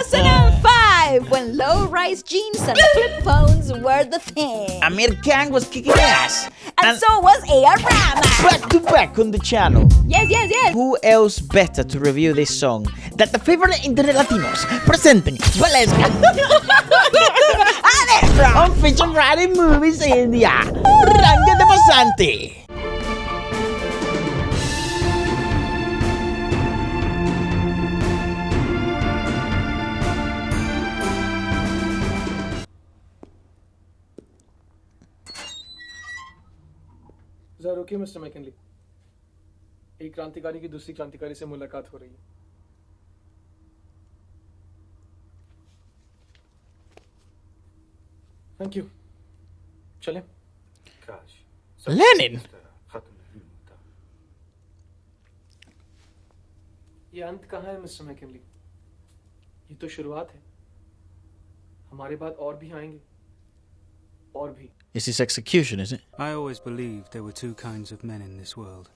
2005, when low-rise jeans and flip phones were the thing. Amir Khan was kicking ass. And so was A.R. Rahman. Back to back on the channel. Yes, yes, yes. Who else better to review this song than the favorite Inter Latinos presenting Valeska on Feature Friday Movies India. Rang de Basante. जरा रुकिए mister McKinley, एक क्रांतिकारी की दूसरी क्रांतिकारी से मुलाकात हो रही है। थैंक यू, चलें। Lenin. ये अंत कहाँ है मिस्टर मैकिनली? ये तो शुरुआत है। हमारे बाद और भी आएंगे, और भी। It's his execution, is it? I always believed there were two kinds of men in this world.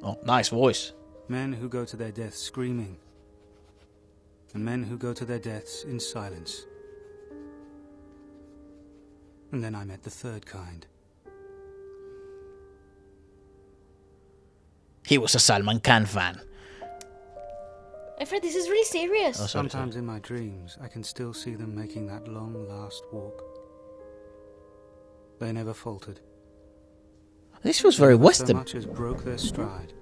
Oh, nice voice. Men who go to their deaths screaming, and men who go to their deaths in silence. And then I met the third kind. He was a Salman Khan fan. Efra, this is really serious. Oh, sorry, Sometimes in my dreams, I can still see them making that long last walk. They never faltered. This was very So Western. much as broke their stride.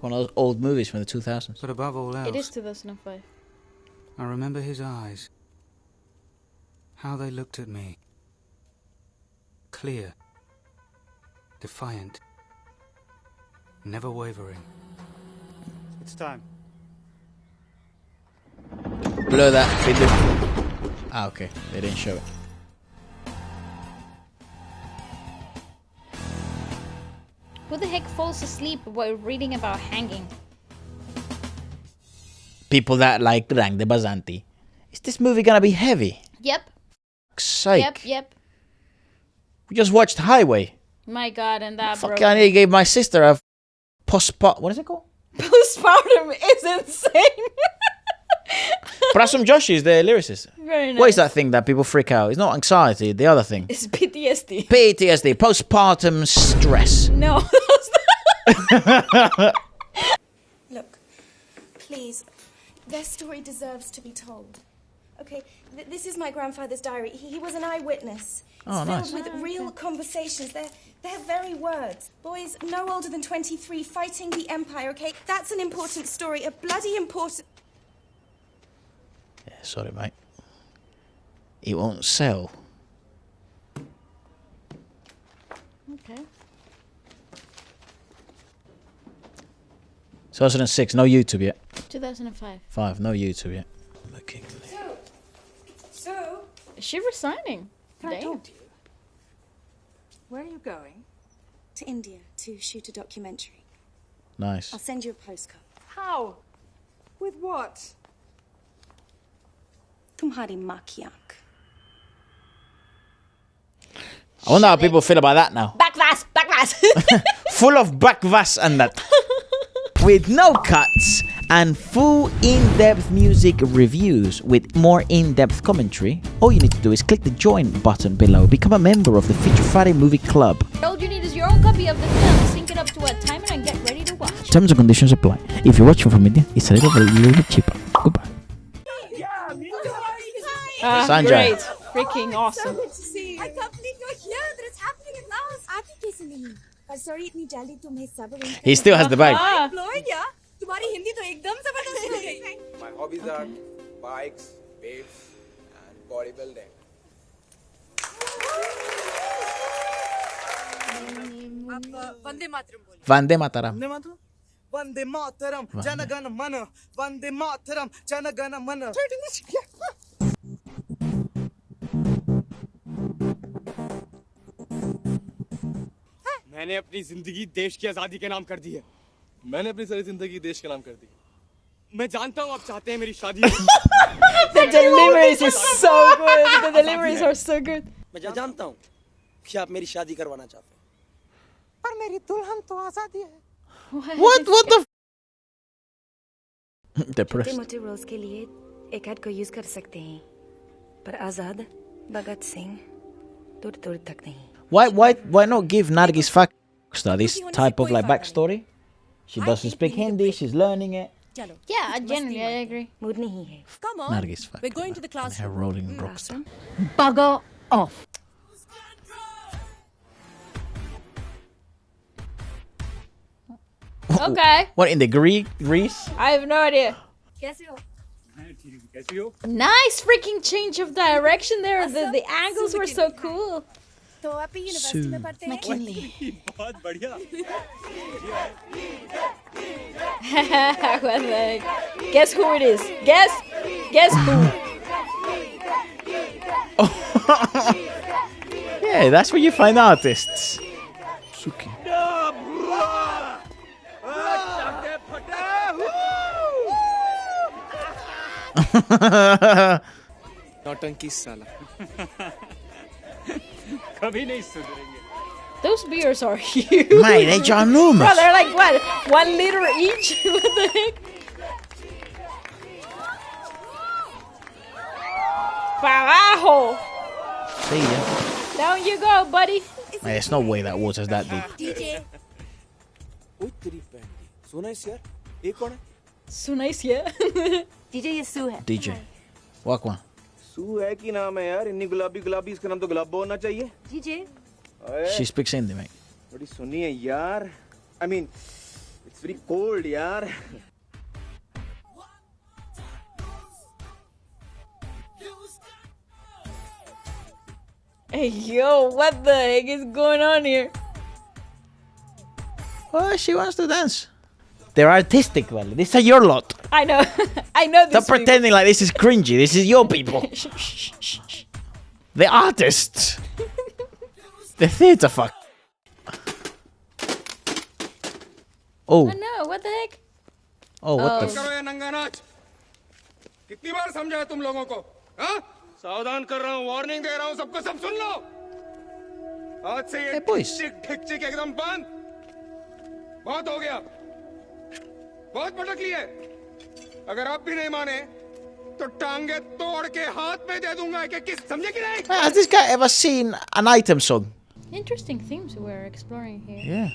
One of those old movies from the 2000s. But above all else, It is 2005. I remember his eyes. How they looked at me. Clear. Defiant. Never wavering. It's time. Blow that. Ah, okay. They didn't show it. Who the heck falls asleep while reading about hanging? People that like Rang de Basante. Is this movie gonna be heavy? Yep. Sake. Yep. We just watched Highway. My God, and that Fuck, broke I me. nearly gave my sister a postpartum. What is it called? Postpartum is insane. Prasom Joshi is the lyricist. Very nice. What is that thing that people freak out? It's not anxiety, the other thing. It's PTSD. PTSD, postpartum stress. No. Look, please, their story deserves to be told. Okay, this is my grandfather's diary. He was an eyewitness. It's Oh, filled nice. with real conversations. Their very words. Boys no older than 23 fighting the Empire, okay? That's an important story, a bloody important... Yeah, sorry, mate. It won't sell. Okay. 2006, no YouTube yet. 2005. 5, no YouTube yet. So? Is she resigning? Can I Damn. talk to you? Where are you going? To India to shoot a documentary. Nice. I'll send you a postcard. How? With what? Tumhari makiyank. I wonder how people feel about that now. Backvass! Full of backvass and that. With no cuts and full in-depth music reviews with more in-depth commentary, all you need to do is click the join button below, become a member of the Feature Friday Movie Club. All you need is your own copy of the film, sync it up to a timer, and get ready to watch. Terms and conditions apply. If you're watching from India, it's a little bit cheaper. Goodbye. Sanjay. Great. Freaking awesome. Good to see you. I can't believe you're here, that it's happening at last. आती कैसे नहीं? पर sorry इतनी जल्दी तुम्हें सब्र नहीं. He still has the bag. Floyd, yeah? तुम्हारी हिंदी तो एकदम जबरदस्त हो गई. My hobbies are bikes, weights, and bodybuilding. आप वंदे मातरम बोलिए. Vande Mataram. Vande Mataram, Jana Gana Mana, Vande Mataram, Jana Gana Mana. मैंने अपनी जिंदगी देश की आजादी के नाम कर दी है। मैंने अपनी सारी जिंदगी देश के नाम कर दी। मैं जानता हूँ आप चाहते हैं मेरी शादी। The deliveries is so good. The deliveries are so good. मैं जानता हूँ कि आप मेरी शादी करवाना चाहते हैं। पर मेरी दुल्हन तो आजादी है. What the छोटे Depressed. मोटे रोज के लिए एक हाथ को यूज कर सकते हैं, पर आजाद भगत सिंह दूर दूर तक नहीं. Why not give Nargis Faksta this type of like backstory? She doesn't speak Hindi. She's learning it. Yeah, generally I agree. Mood नहीं है. Come on. Nargis Faksta. We're going to the Her classroom. rolling brockster. Bugger off. Okay. What in the Greece? I have no idea. कैसे हो? कैसी हो? Nice freaking change of direction there. The angles were so cool. तो आप ही university में पढ़ते हैं? McKinley. बहुत बढ़िया. What the heck? Guess who it is? Guess who? Yeah, that's where you find artists. Suki. नौटंकी साला. कभी नहीं सुधरेंगे. Those beers are huge. Mate, they're ginormous. Bro, they're like what? 1 liter each? What the heck? Carajo! See ya. Down you go, buddy. Mate, there's no way that water's that deep. DJ. ओए तेरी बहन की. सुना इस यार? ये कौन है? So nice, yeah. DJ ये सू है. DJ. Wakwan. सू है कि नाम है यार? इन्नी गुलाबी गुलाबी इसका नाम तो गुलाबो होना चाहिए. DJ. She speaks Hindi, mate. बड़ी सुनी है यार. I mean, it's very cold यार. Hey, yo, what the heck is going on here? Oh, she wants to dance. They're artistic, Vale. These are your lot. I know. I know this. Stop pretending like this is cringy. This is your people. The artists. The theatre fuck. Oh. I know, what the heck? Oh, what the करो ये नंगा नाच. कितनी बार समझाया तुम लोगों को? हाँ? सावधान कर रहा हूँ, वार्निंग दे रहा हूँ, सबको सब सुन लो. आज से ये Hey, boys. ढिक-ढिक एकदम बंद. बहुत हो गया. बहुत पटक ली है. अगर आप भी नहीं माने, तो टांगे तोड़ के हाथ में दे दूंगा कि किस समझे कि नहीं? Has this guy ever seen an item song? Interesting themes we're exploring here. Yeah.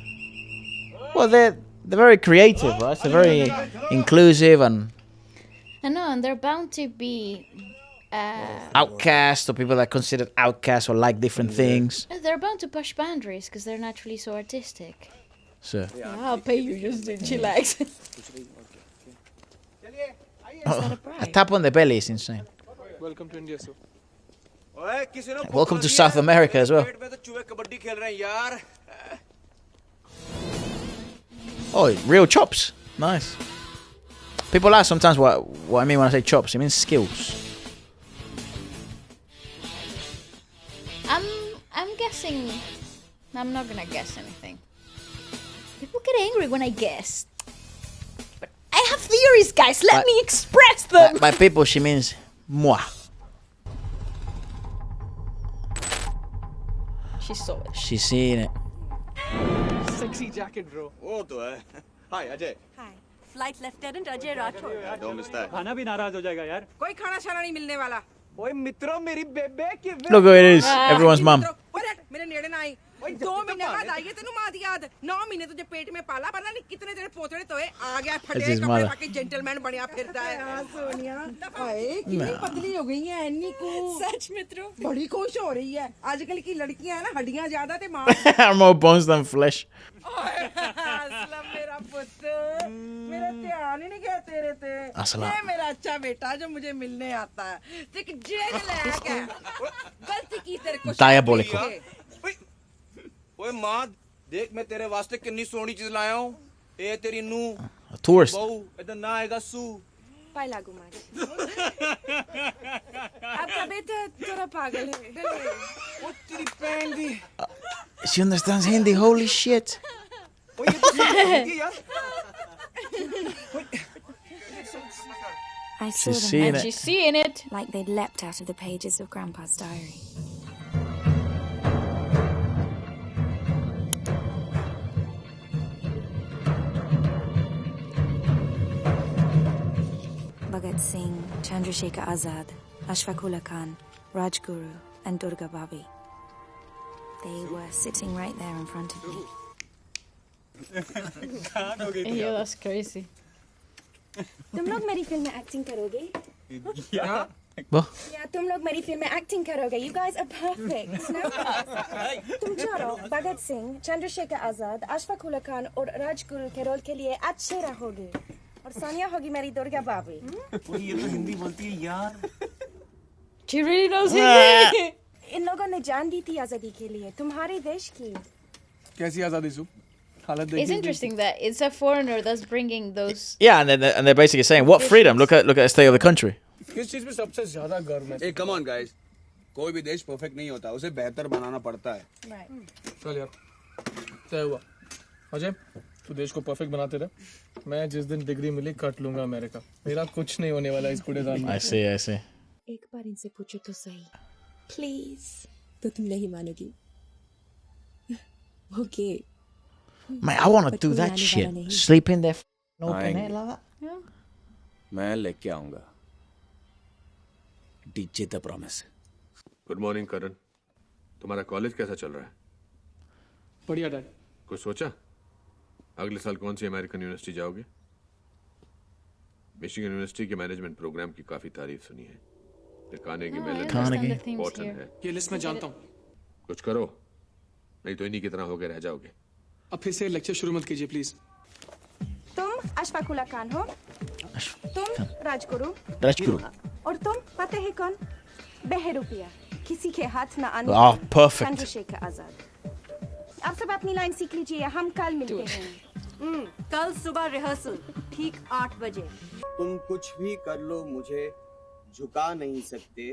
Well, they're very creative, right? They're very inclusive and I know, and they're bound to be. outcast or people that are considered outcasts or like different things. They're bound to push boundaries because they're naturally so artistic. So, Yeah, I'll pay you just to chillax. a tap on the belly is insane. Welcome to India, sir. ओए किसी ने Welcome to South America as well. पेट में तो चूहे कबड्डी खेल रहे हैं यार. Oh, real chops. Nice. People ask sometimes what I mean when I say chops. It means skills. I'm guessing. I'm not gonna guess anything. People get angry when I guess. But I have theories, guys. Let me express them. By people, she means moi. She saw it. She's seen it. Sexy jacket, bro. वो तो है. Hi Ajay. Hi. Flight Lieutenant Ajay Rathod. Don't miss that. खाना भी नाराज हो जाएगा यार. कोई खाना शाना नहीं मिलने वाला. ओए मित्रों मेरी बेबे की. Look who it is. Everyone's mum. ओए मेरे नेड़े ना आई. ओए 2 महीने बाद आई है तेनू मां दी याद. 9 महीने तुझे पेट में पाला पता नहीं कितने तेरे पोतड़े तोए आ गया फटे his कपड़े mother. पाके जेंटलमैन बनया फिरता है. हां सोनिया. हाय कितनी पतली हो गई है एन्नी को. सच मित्रों. बड़ी खुश हो रही है. आजकल की लड़कियां है ना हड्डियां ज्यादा ते मां. Are more bones than flesh. Aslam मेरा पुत्र. मेरा ध्यान ही नहीं गया तेरे ते. असलम. ये मेरा अच्छा बेटा जो मुझे मिलने आता है. देख जेल लैक है. गलती की तेरे को. Diabolical. ओए माँ देख मैं तेरे वास्ते कितनी सोनी चीज लाया हूँ. ए तेरी नू. A tourist. बहू इधर ना आएगा सू. पाइला गुमार. आपका बेटा थोड़ा पागल है. ओ तेरी बहन की. She understands Hindi. Holy shit. ओए ये तो समझी यार. I saw She's them seen And it. she's seeing it. like they'd leapt out of the pages of Grandpa's diary. Bhagat Singh Chandrasekhar Azad, Ashfaqullah Khan, Rajguru, and Durga Babi. They were sitting right there in front of me. Yeah, that's crazy. तुम लोग मेरी film में acting करोगे? What? या तुम लोग मेरी film में एक्टिंग करोगे? You guys are perfect. No? तुम चारों भगत सिंह, चंद्रशेखर आजाद, अशफाकुल्ला खान और राजगुरु के रोल के लिए अच्छे रहोगे और सोनिया होगी मेरी दुर्गा बाबी. ये तो हिंदी बोलती है यार. She really knows Hindi. इन लोगों ने जान दी थी आजादी के लिए तुम्हारे देश की. कैसी आजादी सु? हालत देखिए. It's interesting that it's a foreigner that's bringing those. Yeah, and they're basically saying, what freedom? Look at the state of the country. किस चीज पे सबसे ज्यादा गर्व है? Hey, come on guys. कोई भी देश परफेक्ट नहीं होता, उसे बेहतर बनाना पड़ता है. चल यार. तय हुआ. अजय, तू देश को परफेक्ट बनाते रहे. मैं जिस दिन डिग्री मिली कट लूंगा अमेरिका. मेरा कुछ नहीं होने वाला इस कूड़ेदान में. I see. एक बार इनसे पूछो तो सही. प्लीज. तो तुम नहीं मानोगी. Okay. Man, I want to do that shit. Sleep in there open air like that. Yeah. मैं लेके आऊंगा. डीजे the promise. Good morning Karan. तुम्हारा कॉलेज कैसा चल रहा है? बढ़िया डैड. कुछ सोचा? अगले साल कौन सी अमेरिकन यूनिवर्सिटी जाओगे? मिशिगन यूनिवर्सिटी के मैनेजमेंट प्रोग्राम की काफी तारीफ सुनी है. Carnegie I Mellon understand the themes important here. है. ये लिस्ट मैं जानता हूँ. कुछ करो, नहीं तो इन्हीं की तरह होके रह जाओगे. अब फिर से लेक्चर शुरू मत कीजिए प्लीज. तुम अशफाकुल्ला खान हो. तुम राजगुरु. Rajguru. और तुम पता है कौन? बहरूपिया. किसी के हाथ न आने. Ah, perfect. चंद्रशेखर आजाद. आप सब अपनी लाइन सीख लीजिए. हम कल मिलते हैं. कल सुबह रिहर्सल ठीक 8 बजे. तुम कुछ भी कर लो, मुझे झुका नहीं सकते.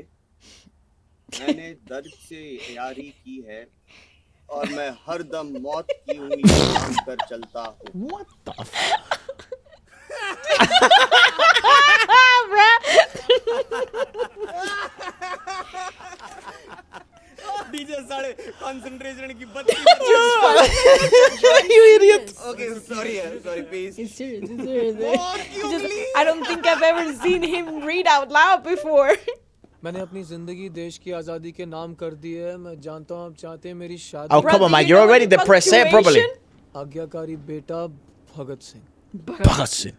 मैंने दर्द से यारी की है और मैं हर दम मौत की उंगली थाम कर चलता हूँ. What the fuck? डीजे साले कंसंट्रेशन की बत्ती. You idiot. Okay, sorry please. It's serious. I don't think I've ever seen him read out loud before. मैंने अपनी जिंदगी देश की आजादी के नाम कर दी है. मैं जानता हूँ आप चाहते हैं मेरी शादी. Oh, come on, man. You're already depressed. Say it properly. आज्ञाकारी बेटा भगत सिंह. Bhagat Singh.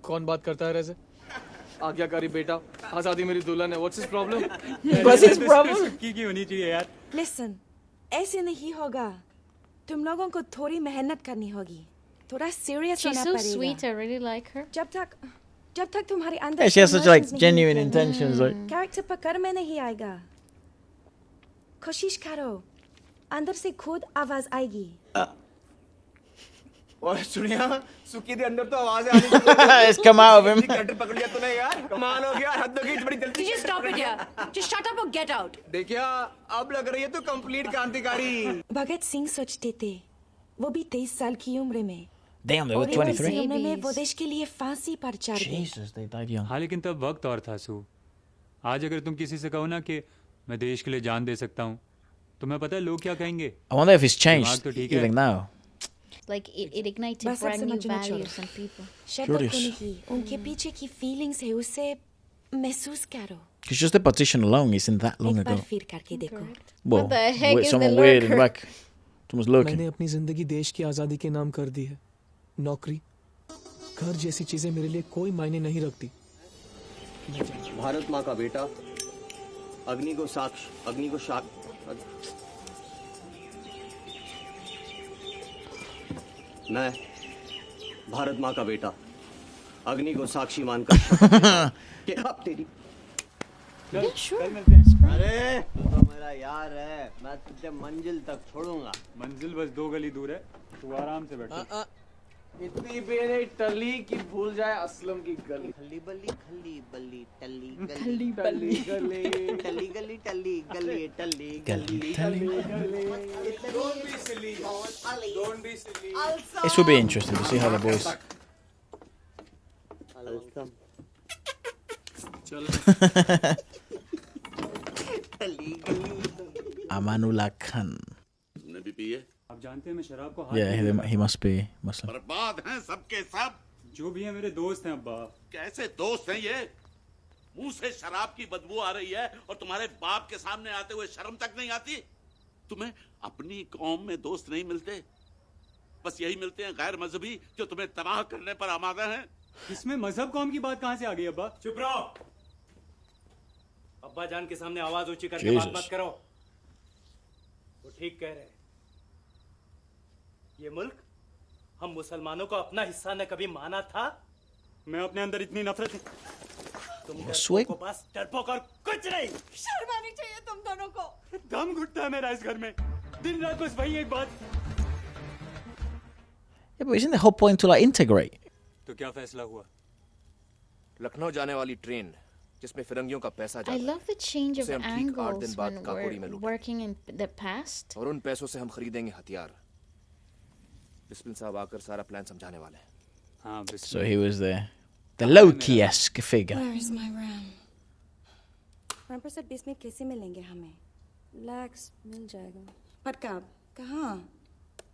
कौन बात करता है ऐसे? आज्ञाकारी बेटा. आजादी मेरी दुल्हन है. What's his problem? What's his problem? की होनी चाहिए यार. Listen, ऐसे नहीं होगा. तुम लोगों को थोड़ी मेहनत करनी होगी. थोड़ा सीरियस She's होना so पड़ेगा. sweet. I really like her. जब तक तुम्हारे अंदर Yeah, she has such like emotions नहीं genuine होंगे, intentions. Like, कैरेक्टर पकड़ में नहीं आएगा. कोशिश करो. अंदर से खुद आवाज आएगी. और सुनिया, सुकी के अंदर तो आवाज आनी चाहिए. it's come out of him. Cutter पकड़ लिया तूने यार. कमाल हो गया. हद हो गई बड़ी जल्दी. Just stop it here. Just shut up or get out. देखिया, अब लग रही है तो कंप्लीट क्रांतिकारी. भगत सिंह सोचते थे, वो भी 23 साल की उम्र में. Damn, they were और 23 23. उम्र में वो देश के लिए फांसी पर चढ़ गए. Jesus, they died young. हाँ, लेकिन तब वक्त और था सू. आज अगर तुम किसी से कहो ना कि मैं देश के लिए जान दे सकता हूँ, तो मैं पता है लोग क्या कहेंगे. I wonder if it's changed दिमाग तो ठीक है. even now. Like it ignited बस अब brand new समझना values in people. शब्द Curious. को नहीं, उनके पीछे की फीलिंग्स है, उसे महसूस करो. Because just the partition alone isn't that long एक बार ago. फिर करके देखो. Well, the heck with is someone the weird in the lurker? back. Someone's lurking. मैंने अपनी जिंदगी देश की आजादी के नाम कर दी है. नौकरी, घर जैसी चीजें मेरे लिए कोई मायने नहीं रखती. भारत माँ का बेटा. अग्नि को मैं भारत माँ का बेटा अग्नि को साक्षी मानकर कि अब तेरी. Yeah, sure. अरे तो मेरा यार है. मैं तुझे मंजिल तक छोड़ूंगा. मंजिल बस 2 गली दूर है. तू आराम से बैठ. इतनी पे नहीं टली की भूल जाए असलम की गली. खली बली खली बली टली Gully belly. गली टली गली टली गली टली Gully, tally. Don't be silly. Don't be silly. This will be interesting to see how the boys. Amanullah Khan. तुमने भी पी है? आप जानते हैं मैं शराब को हाथ Yeah, नहीं लगाता. he must be Muslim. बर्बाद हैं सबके सब. जो भी है मेरे दोस्त हैं अब्बा. कैसे दोस्त हैं ये? मुंह से शराब की बदबू आ रही है और तुम्हारे बाप के सामने आते हुए शर्म तक नहीं आती। तुम्हें अपनी कौम में दोस्त नहीं मिलते, बस यही मिलते हैं गैर मजहबी जो तुम्हें तबाह करने पर आमादा हैं। इसमें मजहब कौम की बात कहाँ से आ गई अब्बा? चुप रहो। अब्बा जान के सामने आवाज ऊंची करके बात मत करो। वो ठीक कह रहे हैं। ये मुल्क हम मुसलमानों को अपना हिस्सा न कभी माना था। मैं अपने अंदर इतनी नफरत है। तुम डरपोक को बस डरपोक और कुछ नहीं। शर्म आनी चाहिए तुम दोनों को। दम घुटता है मेरा इस घर में, दिन रात बस वही एक बात। Yeah, but isn't the whole point to like integrate? तो क्या फैसला हुआ? लखनऊ जाने वाली ट्रेन जिसमें फिरंगियों का पैसा I जाता है, love the change of उसे हम ठीक 8 दिन angles बाद when काकोड़ी में we're लूटेंगे। working in the past. और उन पैसों से हम खरीदेंगे हथियार। बिस्मिल साहब आकर सारा प्लान समझाने वाले हैं। हाँ, So he was the Loki-esque figure. Where is my RAM? Ramprasad Bismil कैसे मिलेंगे हमें? Relax, मिल जाएगा। पर कब? कहाँ?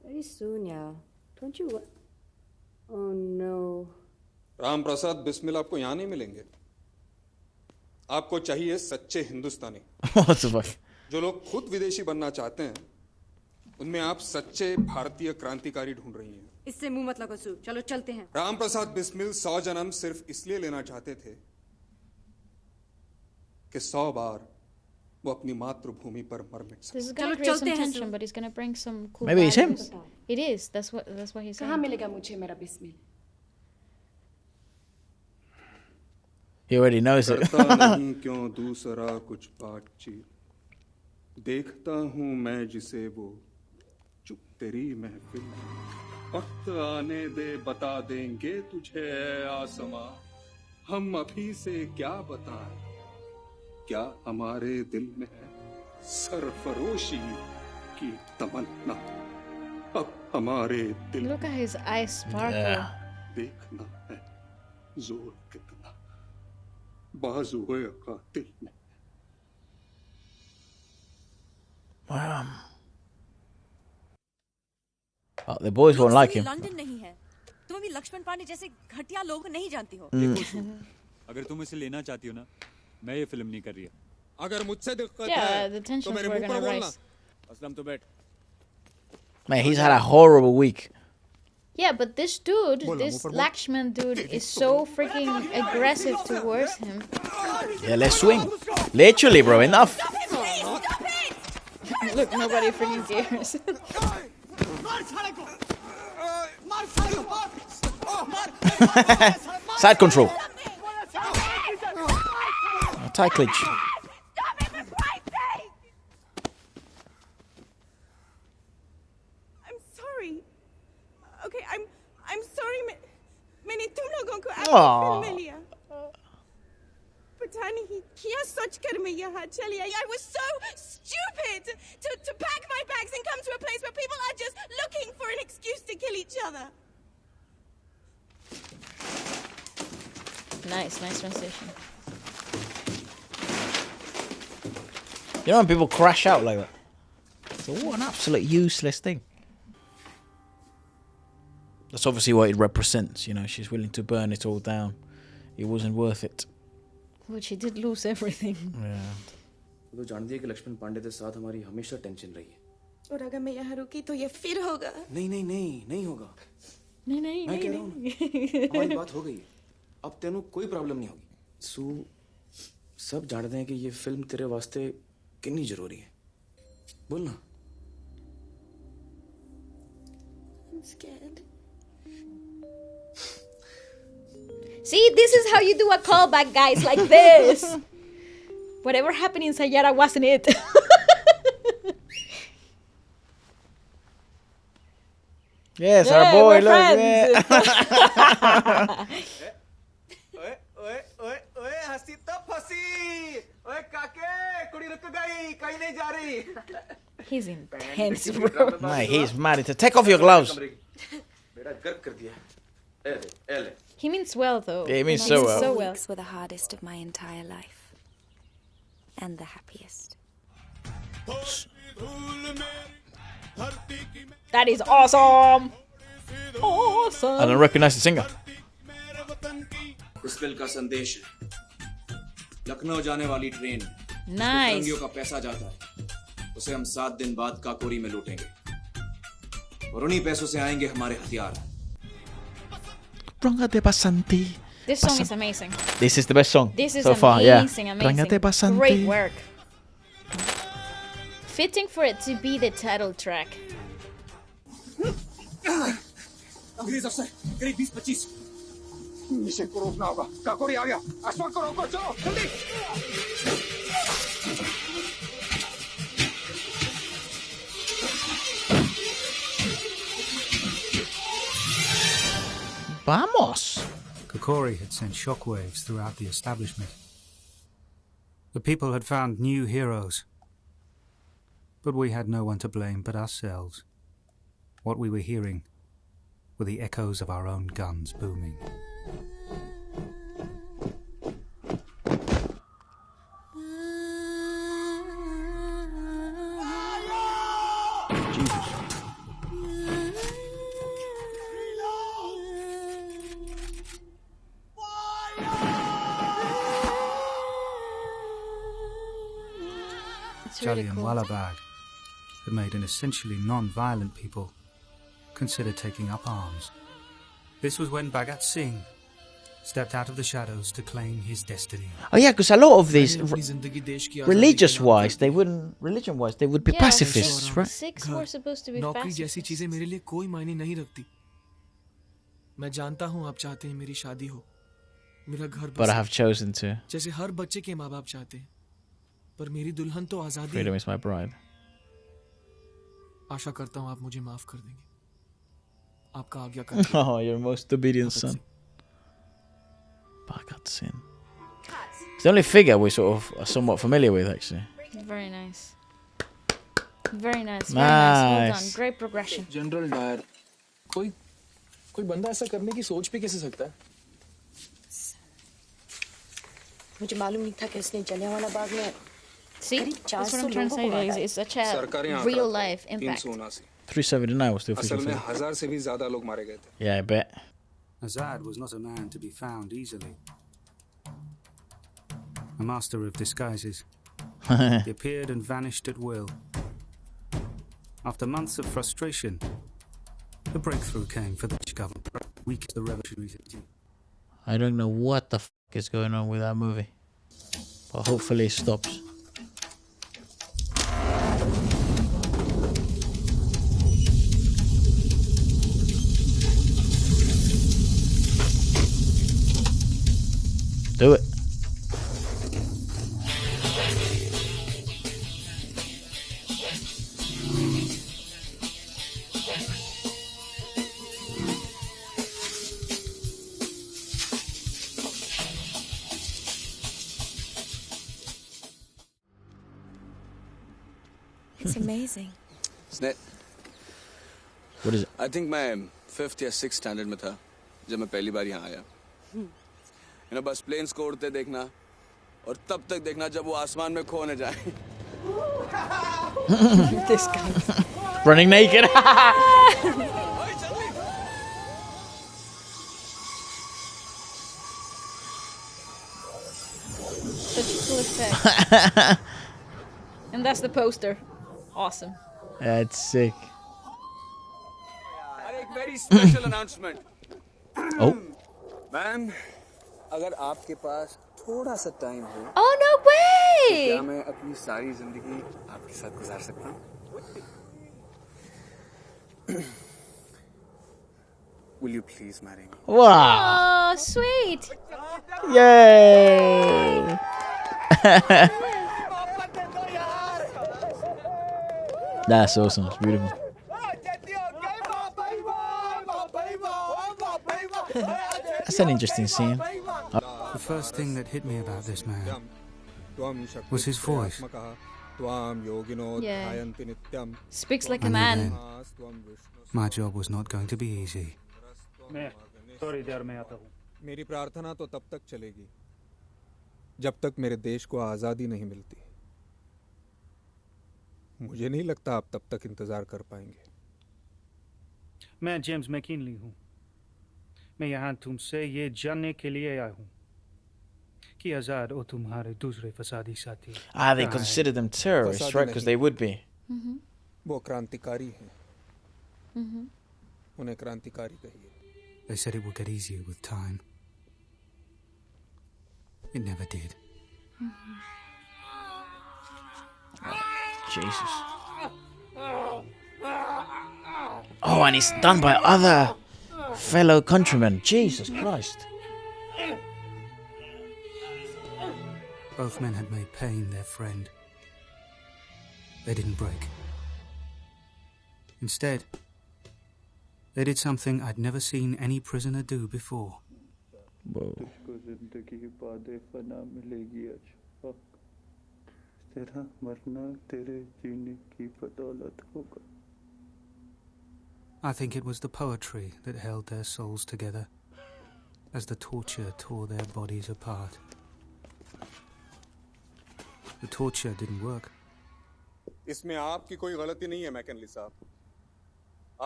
Very soon, yeah. Don't you? Oh no. Ram Prasad Bismil आपको यहाँ नहीं मिलेंगे। आपको चाहिए सच्चे हिंदुस्तानी। What the fuck? जो लोग खुद विदेशी बनना चाहते हैं, उनमें आप सच्चे भारतीय क्रांतिकारी ढूंढ रही हैं। इससे मुंह मत लगो सू, चलो चलते हैं। राम प्रसाद बिस्मिल 100 जन्म सिर्फ इसलिए लेना चाहते थे कि 100 बार वो अपनी मातृभूमि पर मर मिट सके। This is gonna create some tension, but he's gonna bring some cool. Maybe it's him. values. It is. That's what he's saying. कहाँ मिलेगा मुझे मेरा Bismil? He already knows it. करता नहीं क्यों दूसरा कुछ बातचीत, देखता हूँ मैं जिसे वो चुप तेरी महफिल में। वक्त आने दे बता देंगे तुझे ऐ आसमां, हम अभी से क्या बताएं, क्या हमारे दिल में है सरफरोशी की तमन्ना। अब हमारे दिल Look at his eyes sparkle. Yeah. देखना है जोर कितना बाजुए कातिल में। Wow. Oh, the boys won't like him. London नहीं है। तुम अभी लक्ष्मण पांडे जैसे घटिया लोग नहीं जानती हो। अगर तुम इसे लेना चाहती हो ना, मैं ये फिल्म नहीं कर रही है। अगर मुझसे दिक्कत Yeah, है the तो tensions मेरे were मुंह पर gonna बोलना। rise. असलम तो बैठ। Man, he's had a horrible week. Yeah, but this dude, this Lakshman dude, is so freaking aggressive towards him. Yeah, let's swing. Literally, bro, enough. Look, nobody freaking cares. Side control. Tight clinch. I'm sorry. Okay, I'm sorry. मैंने तुम लोगों को Aww. Film में लिया। पता नहीं क्या सोचकर मैं यहाँ चली आई। I was so stupid to pack my bags and come to a place where people are just looking for an excuse to kill each other. Nice translation. You know when people crash out like that? So what an absolute useless thing. That's obviously what it represents, you know, she's willing to burn it all down. It wasn't worth it. But she did lose everything. Yeah. तो जानती है कि लक्ष्मण पांडे के साथ हमारी हमेशा tension रही है। और अगर मैं यहाँ रुकी तो ये फिर होगा। नहीं होगा। नहीं मैं कह रहा हूँ हमारी बात हो गई है। अब तेनू कोई प्रॉब्लम नहीं होगी। सू सब जानते हैं कि ये फिल्म तेरे वास्ते कितनी जरूरी है। बोल ना। I'm scared. See, this is how you do a callback, guys, like this. Whatever happened in Sayara wasn't it. Yes, our boy, we're look. ओए हंसी तो फंसी। ओए काके कुड़ी रुक गई, कहीं नहीं जा रही। He's intense, bro. Man, he's mad. Take off your gloves. बेड़ा गर्क कर दिया। एले। He means well, though. Yeah, he means He so means well. so well. Weeks were the hardest of my entire life. And the happiest. That is awesome. Awesome. I don't recognize the singer. Bismil का संदेश है। लखनऊ जाने वाली train Nice. फिरंगियों का पैसा जाता है, उसे हम 7 दिन बाद काकोरी में लूटेंगे और उन्हीं पैसों से आएंगे हमारे हथियार। Prangate Basanti. This song is amazing. This is the best song This is so far. Yeah. amazing, amazing. Prangate Basanti. Great work. Fitting for it to be the title track. अंग्रेज अफसर करीब 20-25 मिशन को रोकना होगा। काकोरी आ गया, अशफाक को रोको, चलो जल्दी। Vamos. Kokori had sent shockwaves throughout the establishment. The people had found new heroes. But we had no one to blame but ourselves. What we were hearing were the echoes of our own guns booming. Jesus. It's really cool. Jallianwala Bagh had made an essentially non-violent people consider taking up arms. This was when Bhagat Singh stepped out of the shadows to claim his destiny. Oh yeah, because a lot of these, religion-wise, they would be Yeah, pacifists, right? Sikhs were supposed to be नौकरी जैसी pacifists. चीजें मेरे लिए कोई मायने नहीं रखती। मैं जानता हूँ आप चाहते हैं मेरी शादी हो, मेरा घर But I बसे, have chosen to. जैसे हर बच्चे के माँ बाप चाहते हैं। पर मेरी दुल्हन तो आजादी Freedom है। is my bride. आशा करता हूँ आप मुझे माफ कर देंगे। आपका आज्ञाकारी। Oh, your most obedient son. Bhagat Singh. It's the only figure we sort of are somewhat familiar with, actually. Very nice. Very nice. Very nice. Well done. Nice. Great progression. General Dyer, कोई बंदा ऐसा करने की सोच भी कैसे सकता है? मुझे मालूम नहीं था कि उसने जलियांवाला बाग में See, that's what I'm trying to say, guys. It's such a सरकारी आंकड़ा real life impact. 379। 379 was the official असल में figure. 1000 से भी ज्यादा लोग मारे गए थे। Yeah, I bet. Azad was not a man to be found easily. A master of disguises. He appeared and vanished at will. After months of frustration, the breakthrough came for the British government, weak as the revolutionaries had been. I don't know what the is going on with that movie. But hopefully it stops. Do it. It's amazing. स्नेह, What is it? I think मैं 5th या 6th standard में था जब मैं पहली बार यहाँ आया। बस प्लेन्स को उड़ते देखना और तब तक देखना जब वो आसमान में खो न जाए। This guy. Running naked. Such a cool effect. And that's the poster. Awesome. That's sick. एक very special announcement. Oh. Ma'am, अगर आपके पास थोड़ा सा टाइम हो, Oh, no तो way! क्या मैं अपनी सारी जिंदगी आपके साथ गुजार सकता हूँ? Will you please marry me? Wow. Oh, sweet. Yay. That's awesome. It's beautiful. That's an interesting scene. The first thing that hit me about this man was his voice. Yeah. Speaks like a I knew man. then my job was not going to be easy. मैं थोड़ी देर में आता हूँ। मेरी प्रार्थना तो तब तक चलेगी जब तक मेरे देश को आजादी नहीं मिलती। मुझे नहीं लगता आप तब तक इंतजार कर पाएंगे। मैं जेम्स मैकिनली हूँ। मैं यहाँ तुमसे ये जानने के लिए आया हूँ कि आजाद और तुम्हारे दूसरे फसादी साथी They consider them terrorists, right? Because they would be. वो क्रांतिकारी हैं उन्हें क्रांतिकारी कहिए They said it would get easier with time. It never did. Jesus. Oh, and it's done by other fellow countrymen. Jesus Christ. Both men had made pain their friend. They didn't break. Instead, they did something I'd never seen any prisoner do before. Whoa. I think it was the poetry that held their souls together as the torture tore their bodies apart. The torture didn't work. इसमें आपकी कोई गलती नहीं है McNally साहब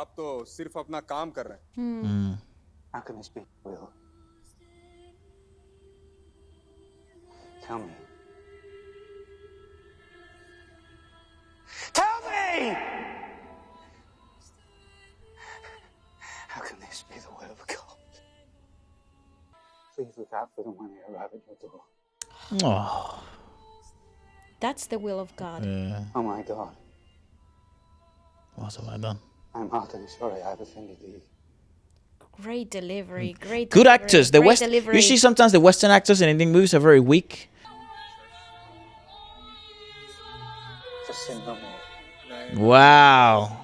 आप तो सिर्फ अपना काम कर रहे हैं How can this be, Will? Tell me. Tell me! How can this be the will of God? Please look out for them when they arrive at your door. Oh. That's the will of God. Yeah. Oh my God. What have I done? I'm heartily sorry I've offended thee. Great delivery. Great. Good delivery, actors. The great West. delivery. You see, sometimes the Western actors in Indian movies are very weak. Just sin no more. Wow.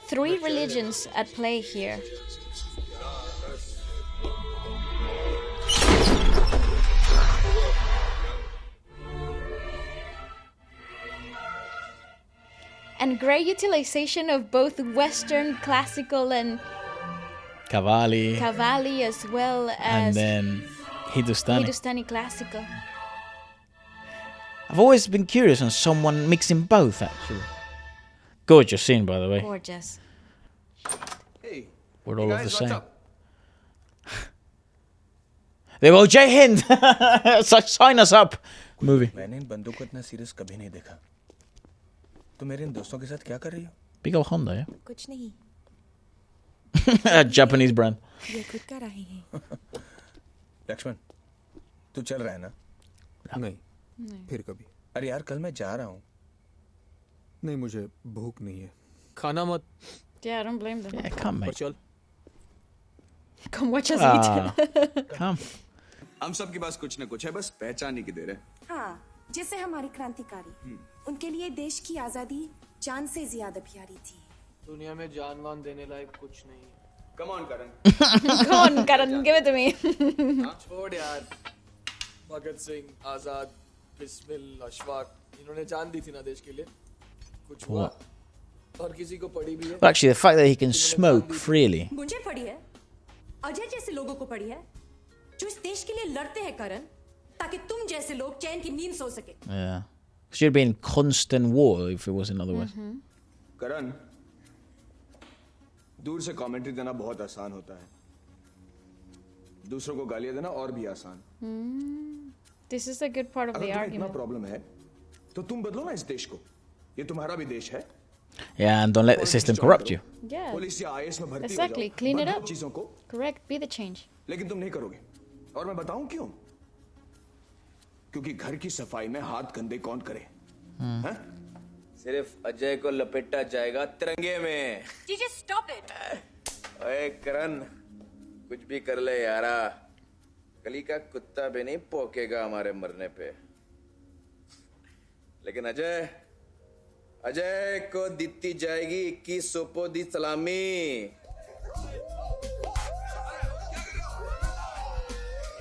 3 religions at play here. And great utilization of both Western classical and Qawwali. as well And as then Hindustani. Hindustani classical. I've always been curious on someone mixing both, actually. Gorgeous scene, by the way. Gorgeous. Hey, We're all of the guys, same. what's up? They go, Jai Hind! Sign us up! Movie. मैंने इन बंदों को इतना serious कभी नहीं देखा तो मेरे इन दोस्तों के साथ क्या कर रही हो Big old Honda, yeah? कुछ नहीं A Japanese brand. ये खुद कर रहे हैं लक्ष्मण तू चल रहा है ना नहीं फिर कभी अरे यार कल मैं जा रहा हूँ नहीं मुझे भूख नहीं है खाना मत Yeah, I don't blame them. Yeah, come, पर mate. चल Come watch us Ah, eat. come. हम सब के पास कुछ न कुछ है बस पहचान ही की देर है हाँ जैसे हमारी क्रांतिकारी उनके लिए देश की आजादी जान से ज्यादा प्यारी थी दुनिया में जानवान देने लायक कुछ नहीं come on Karan Come on, Karan, give it to me. छोड़ यार भगत सिंह आजाद बिस्मिल अशफाक इन्होंने जान दी थी ना देश के लिए कुछ हुआ और किसी को पड़ी भी है Well, actually, the fact that he can smoke freely. मुझे पड़ी है अजय जैसे लोगों को पड़ी है जो इस देश के लिए लड़ते हैं करण ताकि तुम जैसे लोग चैन की नींद सो सके Yeah. She'd be in constant war if it was in other words. करण दूर से कमेंट्री देना बहुत आसान होता है दूसरों को गालियां देना और भी आसान This is a good part of अगर the तुम्हें इतना argument. प्रॉब्लम है तो तुम बदलो ना इस देश को ये तुम्हारा भी देश है Yeah, and don't let the system corrupt you. Yeah. Police या आईएएस में भर्ती Exactly. हो जाओ Clean it बदलो up. चीजों को Correct. Be the change. लेकिन तुम नहीं करोगे और मैं बताऊं क्यों क्योंकि घर की सफाई में हाथ गंदे कौन करे हैं? सिर्फ अजय को लपेटा जाएगा तिरंगे में जीजे स्टॉप इट ओए करण कुछ भी कर ले यारा गली का कुत्ता भी नहीं पोकेगा हमारे मरने पे लेकिन अजय अजय को दीती जाएगी 21 सोपो दी सलामी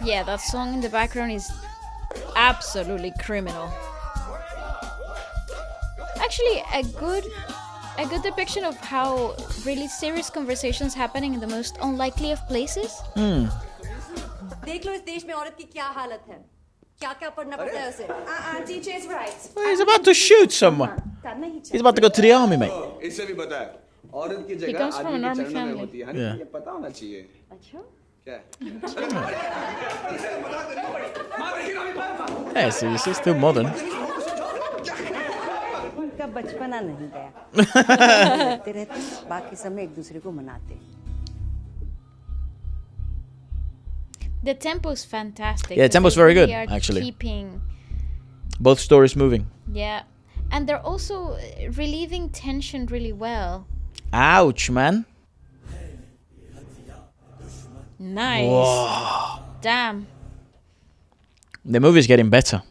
Yeah, that song in the background is absolutely criminal. Actually, a good depiction of how really serious conversations happening in the most unlikely of places. देख लो इस देश में औरत की क्या हालत है क्या क्या पढ़ना पड़ता है उसे DJ is right Well, he's about to shoot someone. करना ही He's about to go to the army, mate. इससे भी पता है औरत की He जगह comes from an आदमी के army चरणों में family. होती है Yeah. ये पता होना चाहिए अच्छा क्या है? Yeah, so it's still modern. उनका बचपना नहीं गया रहते रहते बाकी समय एक दूसरे को मनाते हैं। The tempo's fantastic. Yeah, the tempo's They very good, really are actually. Keeping, Both stories moving. yeah, and they're also relieving tension really well. Ouch, man. Nice. Whoa. Damn. The movie's getting better.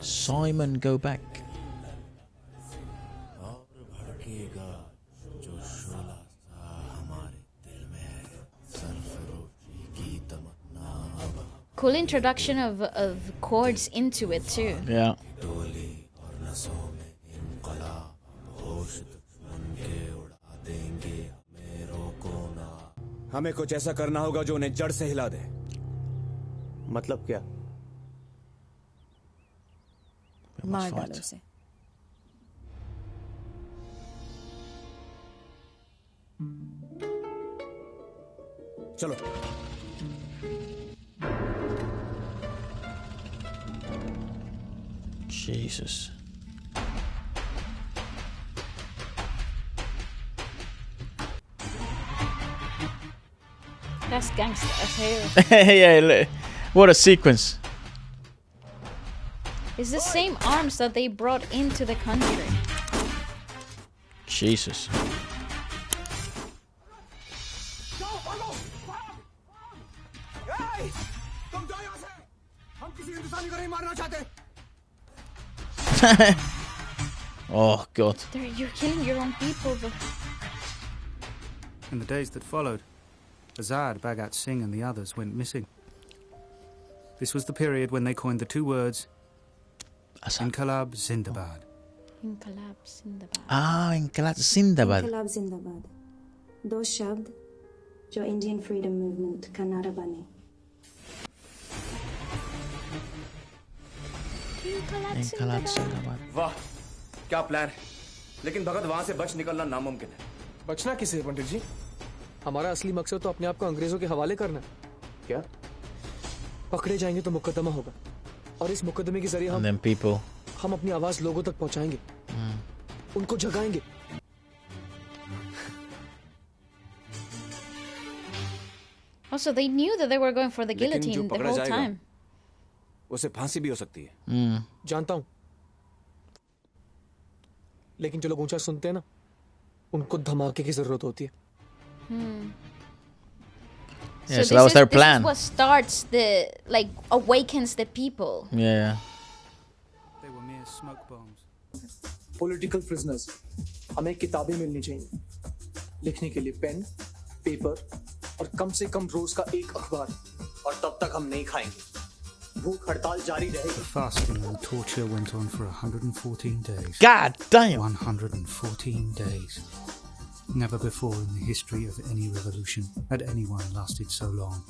Simon, go back. Cool introduction of chords into it too. Yeah. हमें कुछ ऐसा करना होगा जो उन्हें जड़ से हिला दे। मतलब क्या? मार डालो उसे। चलो। Jesus. That's gangster as hell. Yeah, what a sequence. It's the same arms that they brought into the country. Jesus. Oh, God. You're killing your own people. In the days that followed, Azad, Bhagat Singh and the others went missing. This was the period when they coined the two words Inqilab Zindabad. Inqilab Zindabad. Ah, Inqilab Zindabad. इनकलाब जिंदाबाद दो शब्द जो Indian freedom movement का नारा बने। Inqilab Zindabad. वाह, क्या प्लान है। लेकिन भगत वहां से बच निकलना नामुमकिन है। बचना किसे है पंडित जी? हमारा असली मकसद तो अपने आप को अंग्रेजों के हवाले करना है। क्या? पकड़े जाएंगे तो मुकदमा होगा और इस मुकदमे के जरिए And then people. हम अपनी आवाज लोगों तक पहुंचाएंगे, उनको जगाएंगे। Also, they knew that they were going for the guillotine the whole time. उसे फांसी भी हो सकती है। जानता हूं, लेकिन जो लोग ऊंचा सुनते हैं ना, उनको धमाके की जरूरत होती है। Yeah, so that was their plan. This is what starts awakens the people. Yeah. They were mere smoke bombs. Political prisoners, हमें किताबें मिलनी चाहिए, लिखने के लिए पेन, पेपर और कम से कम रोज का एक अखबार। और तब तक हम नहीं खाएंगे। भूख हड़ताल जारी रहेगी। The fasting and torture went on for 114 days. God damn! 114 days. Never before in the history of any revolution had anyone lasted so long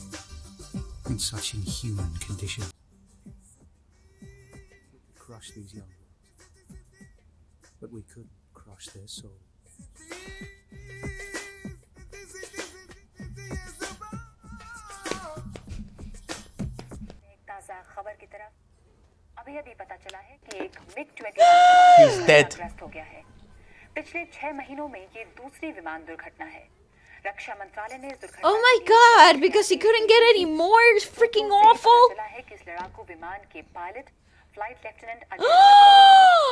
in such inhuman conditions. Crush these young ones, but we couldn't crush their souls. ताजा खबर की तरफ अभी अभी पता चला है कि एक MiG-21 ग्रस्त हो गया है। पिछले 6 महीनों में ये दूसरी विमान दुर्घटना है। रक्षा मंत्रालय ने इस दुर्घटना Oh my God! Because he couldn't get any more freaking awful. चला है कि इस लड़ाकू विमान के पायलट फ्लाइट लेफ्टिनेंट अजय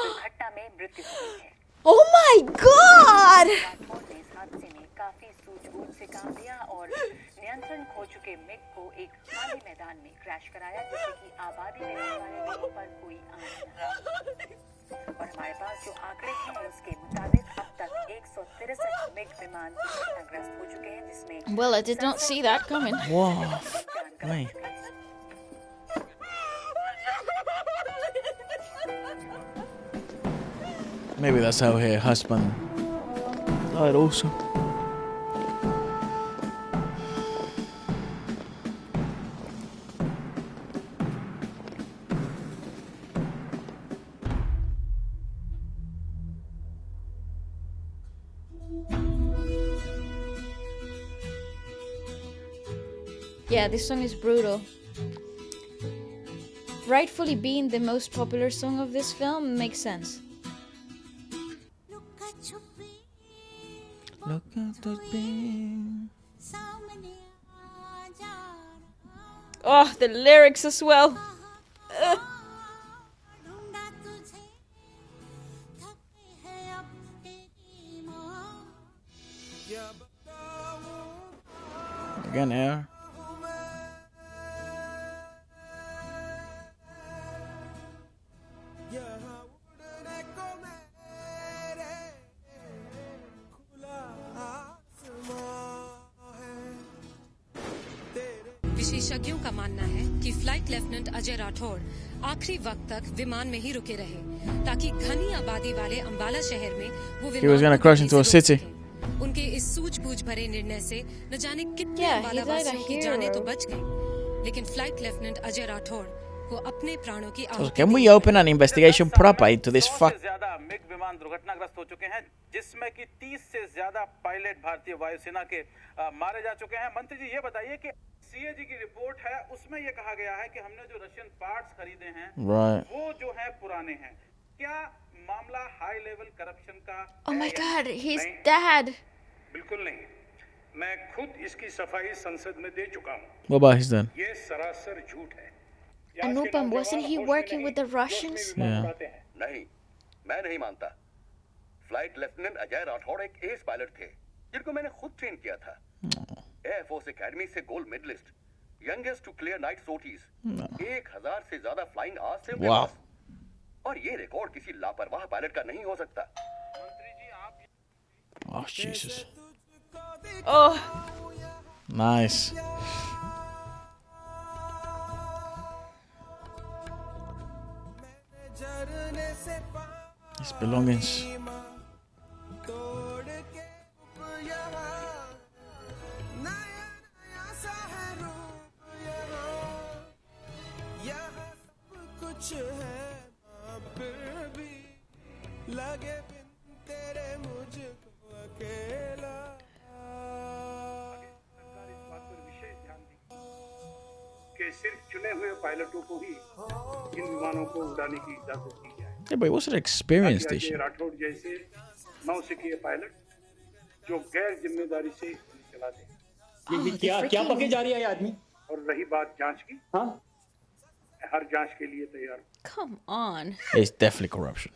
दुर्घटना में मृत्यु हो गई है। Oh my God! इस हादसे में काफी सूझबूझ से काम लिया और नियंत्रण खो चुके मिग को एक खाली मैदान में क्रैश कराया, जिससे कि आबादी में रहने वाले लोगों पर कोई आंच न आए। और हमारे पास जो आंकड़े हैं उसके मुताबिक अब तक 163 मिग विमान दुर्घटनाग्रस्त हो चुके हैं, जिसमें Well, I did not see that coming. Whoa. Wait. Maybe that's how her husband died also. Yeah, this song is brutal. Rightfully being the most popular song of this film makes sense. Look at the beam. Oh, the lyrics as well. Ugh. Again, air. विशेषज्ञों का मानना है कि flight lieutenant Ajay Rathore आखिरी वक्त तक विमान में ही रुके रहे ताकि घनी आबादी वाले अंबाला शहर में वो He was gonna crash into a city. उनके इस सूझबूझ भरे निर्णय से न जाने कितने अंबाला वासियों की जानें तो बच गई लेकिन फ्लाइट लेफ्टिनेंट अजय राठौड़ को अपने प्राणों की So can we open an investigation proper into this fuck? ज्यादा मिग विमान दुर्घटनाग्रस्त हो चुके हैं जिसमें कि 30 से ज्यादा पायलट भारतीय वायुसेना के मारे जा चुके हैं। मंत्री जी ये बताइए कि सीएजी की रिपोर्ट है उसमें ये कहा गया है कि हमने जो रशियन पार्ट्स खरीदे हैं वो जो है पुराने हैं। क्या मामला हाई लेवल करप्शन का? Oh my god, he's dead. बिल्कुल नहीं, मैं खुद इसकी सफाई संसद में दे चुका हूँ। What about his dad? ये सरासर झूठ है। Anupam, wasn't he working with the Russians? Yeah. नहीं, मैं नहीं मानता। फ्लाइट लेफ्टिनेंट अजय राठौड़ एक एस पायलट थे जिनको मैंने खुद ट्रेन किया था। एयरफोर्स एकेडमी से gold medallist, youngest to clear night sorties, 1000 से ज्यादा फ्लाइंग आवर्स थे। Wow. और ये रिकॉर्ड किसी लापरवाह पायलट का नहीं हो सकता। Oh Jesus. Oh. Nice. His belongings. कि सिर्फ चुने हुए पायलटों को ही इन विमानों को उड़ाने की इजाजत दी जाए। Yeah, but it was an experience Ajay station. Rathore जैसे नौसिखिए पायलट जो गैर जिम्मेदारी से चलाते हैं। ये क्या पके जा रही है ये आदमी? और रही बात जांच की, हाँ, हर जांच के लिए तैयार। Come on. It's definitely corruption.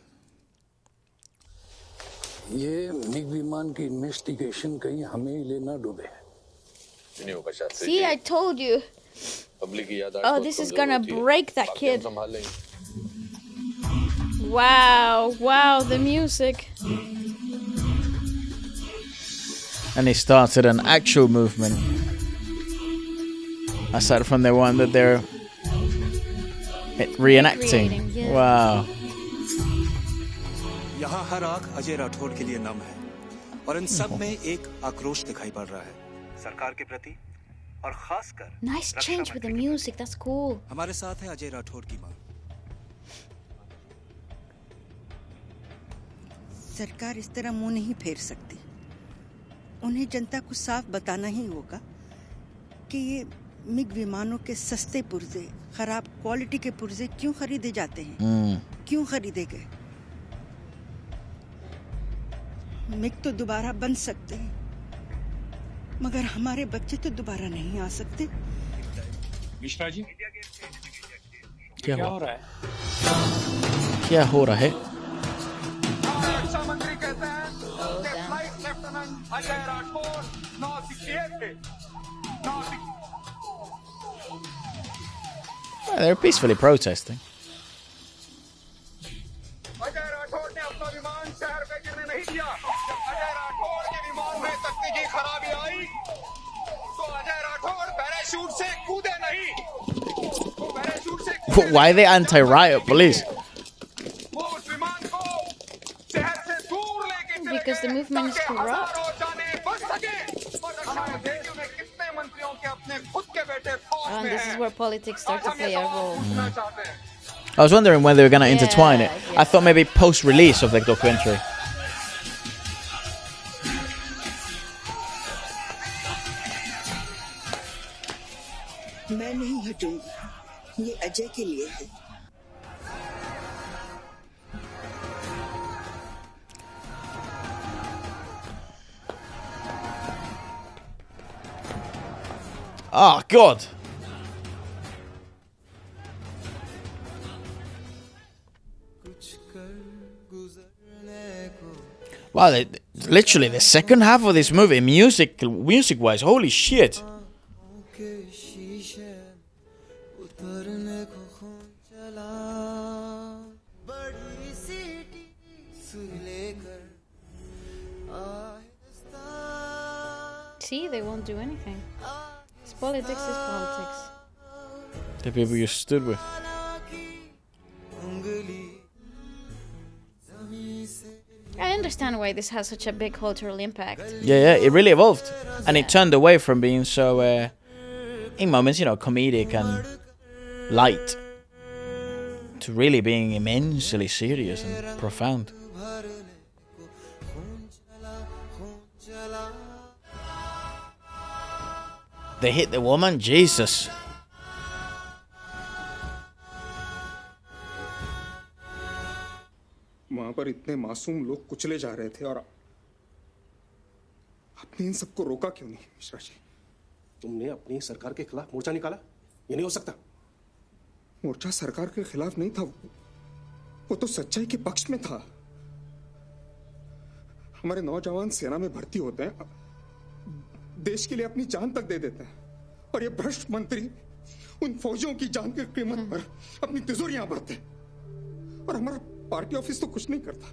ये मिग विमान की इन्वेस्टिगेशन कहीं हमें ही लेना डूबे। See, I told you. Oh, this is gonna break that kid. Wow, wow, the music. And he started an actual movement. Aside from the one that they're reenacting. Recreating, yeah. Wow. यहाँ हर आंख अजय राठौड़ के लिए नम है और इन सब में एक आक्रोश दिखाई पड़ रहा है सरकार के प्रति और खासकर Nice change with the music, that's cool. हमारे साथ है अजय राठौड़ की मां। सरकार इस तरह मुंह नहीं फेर सकती। उन्हें जनता को साफ बताना ही होगा कि ये मिग विमानों के सस्ते पुर्जे, खराब क्वालिटी के पुर्जे क्यों खरीदे जाते हैं, क्यों खरीदे गए। मिग तो दोबारा बन सकते हैं मगर हमारे बच्चे तो दोबारा नहीं आ सकते। मिश्रा जी, क्या हो रहा है? क्या हो रहा है? रक्षा मंत्री कहते हैं कि फ्लाइट लेफ्टिनेंट अजय राठौड़ नौसिखिए थे। They're peacefully protesting. Ajay Rathore ने अपना विमान शहर पे गिरने नहीं दिया। जब अजय राठौड़ के विमान में तकनीकी खराबी आई तो अजय राठौड़ पैराशूट से कूदे नहीं। वो पैराशूट से Why are they anti-riot police? वो उस विमान को शहर से दूर लेके चले Because the movement is corrupt. हजारों जाने बच सके। और हमारे देश में कितने मंत्रियों के अपने खुद के बेटे फौज And में this is हैं। where politics start to play a role. पूछना चाहते हैं। I was wondering when they were going to Yeah, intertwine it. yeah. I thought maybe post-release of the documentary. मैं नहीं हटूंगी, ये अजय के लिए है। Oh, God. Wow, literally the second half of this movie, music-wise, holy shit. See, they won't do anything. Politics is politics. The people you stood with. I understand why this has such a big cultural impact. Yeah, it really evolved. And it turned away from being so, in moments, comedic and light, to really being immensely serious and profound. They hit the woman? Jesus. वहां पर इतने मासूम लोग कुचले जा रहे थे और आपने इन सबको रोका क्यों नहीं मिश्रा जी? तुमने अपनी सरकार के खिलाफ मोर्चा निकाला, ये नहीं हो सकता। मोर्चा सरकार के खिलाफ नहीं था, वो तो सच्चाई के पक्ष में था। हमारे नौजवान सेना में भर्ती होते हैं, देश के लिए अपनी जान तक दे देते हैं, और ये भ्रष्ट मंत्री उन फौजियों की जान की कीमत पर अपनी तिजोरियां भरते हैं, और हमारा पार्टी ऑफिस तो कुछ नहीं करता।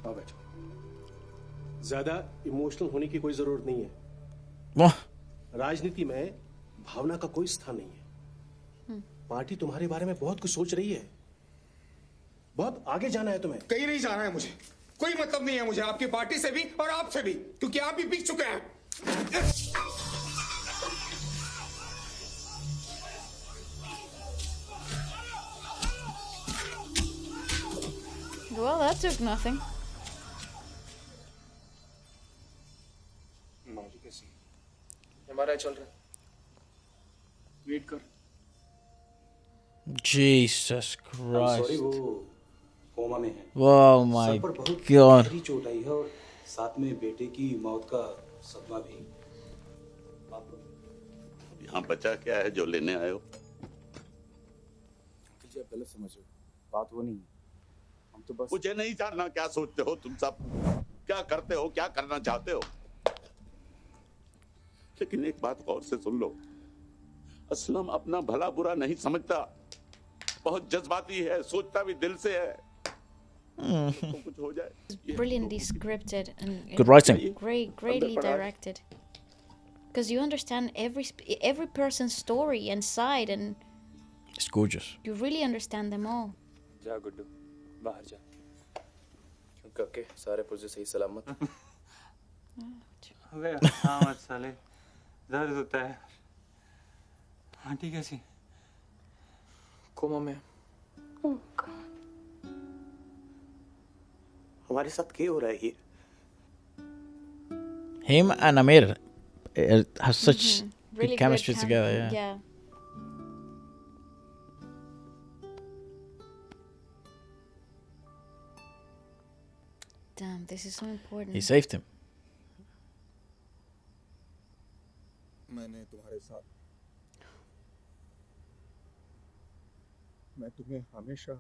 आओ बैठो, ज्यादा इमोशनल होने की कोई जरूरत नहीं है। राजनीति में भावना का कोई स्थान नहीं है। पार्टी तुम्हारे बारे में बहुत कुछ सोच रही है, बहुत आगे जाना है तुम्हें। कहीं नहीं जाना है मुझे, कोई मतलब नहीं है मुझे आपकी पार्टी से भी और आपसे भी, क्योंकि आप भी बिक चुके हैं। Well, that took nothing. मौजी कैसी? MRI चल रहा है, वेट कर। Jesus Christ. सॉरी, वो कोमा में है। Oh my सर पर बहुत God. गहरी चोट आई है और साथ में बेटे की मौत का सदमा भी। यहाँ बचा क्या है जो लेने आए हो? तुझे गलत समझ रहे हो, बात वो नहीं है। हम तो बस मुझे नहीं जानना क्या सोचते हो तुम सब, क्या करते हो, क्या करना चाहते हो, लेकिन एक बात गौर से सुन लो, असलम अपना भला बुरा नहीं समझता, बहुत जज्बाती है, सोचता भी दिल से है। कुछ हो जाए। Brilliantly scripted and Good writing. greatly directed. Because you understand every person's story and side, and It's gorgeous. you really understand them all. जा गुड्डू, बाहर जा। काके सारे पुर्जे सही सलामत। अबे हाँ मत साले, दर्द होता है। आंटी कैसी? कोमा में। हमारे साथ क्या हो रहा है ये? Him and Amir have such Really good chemistry great together. yeah. Yeah. Damn, this is so important. He saved him. मैंने तुम्हारे साथ, मैं तुम्हें हमेशा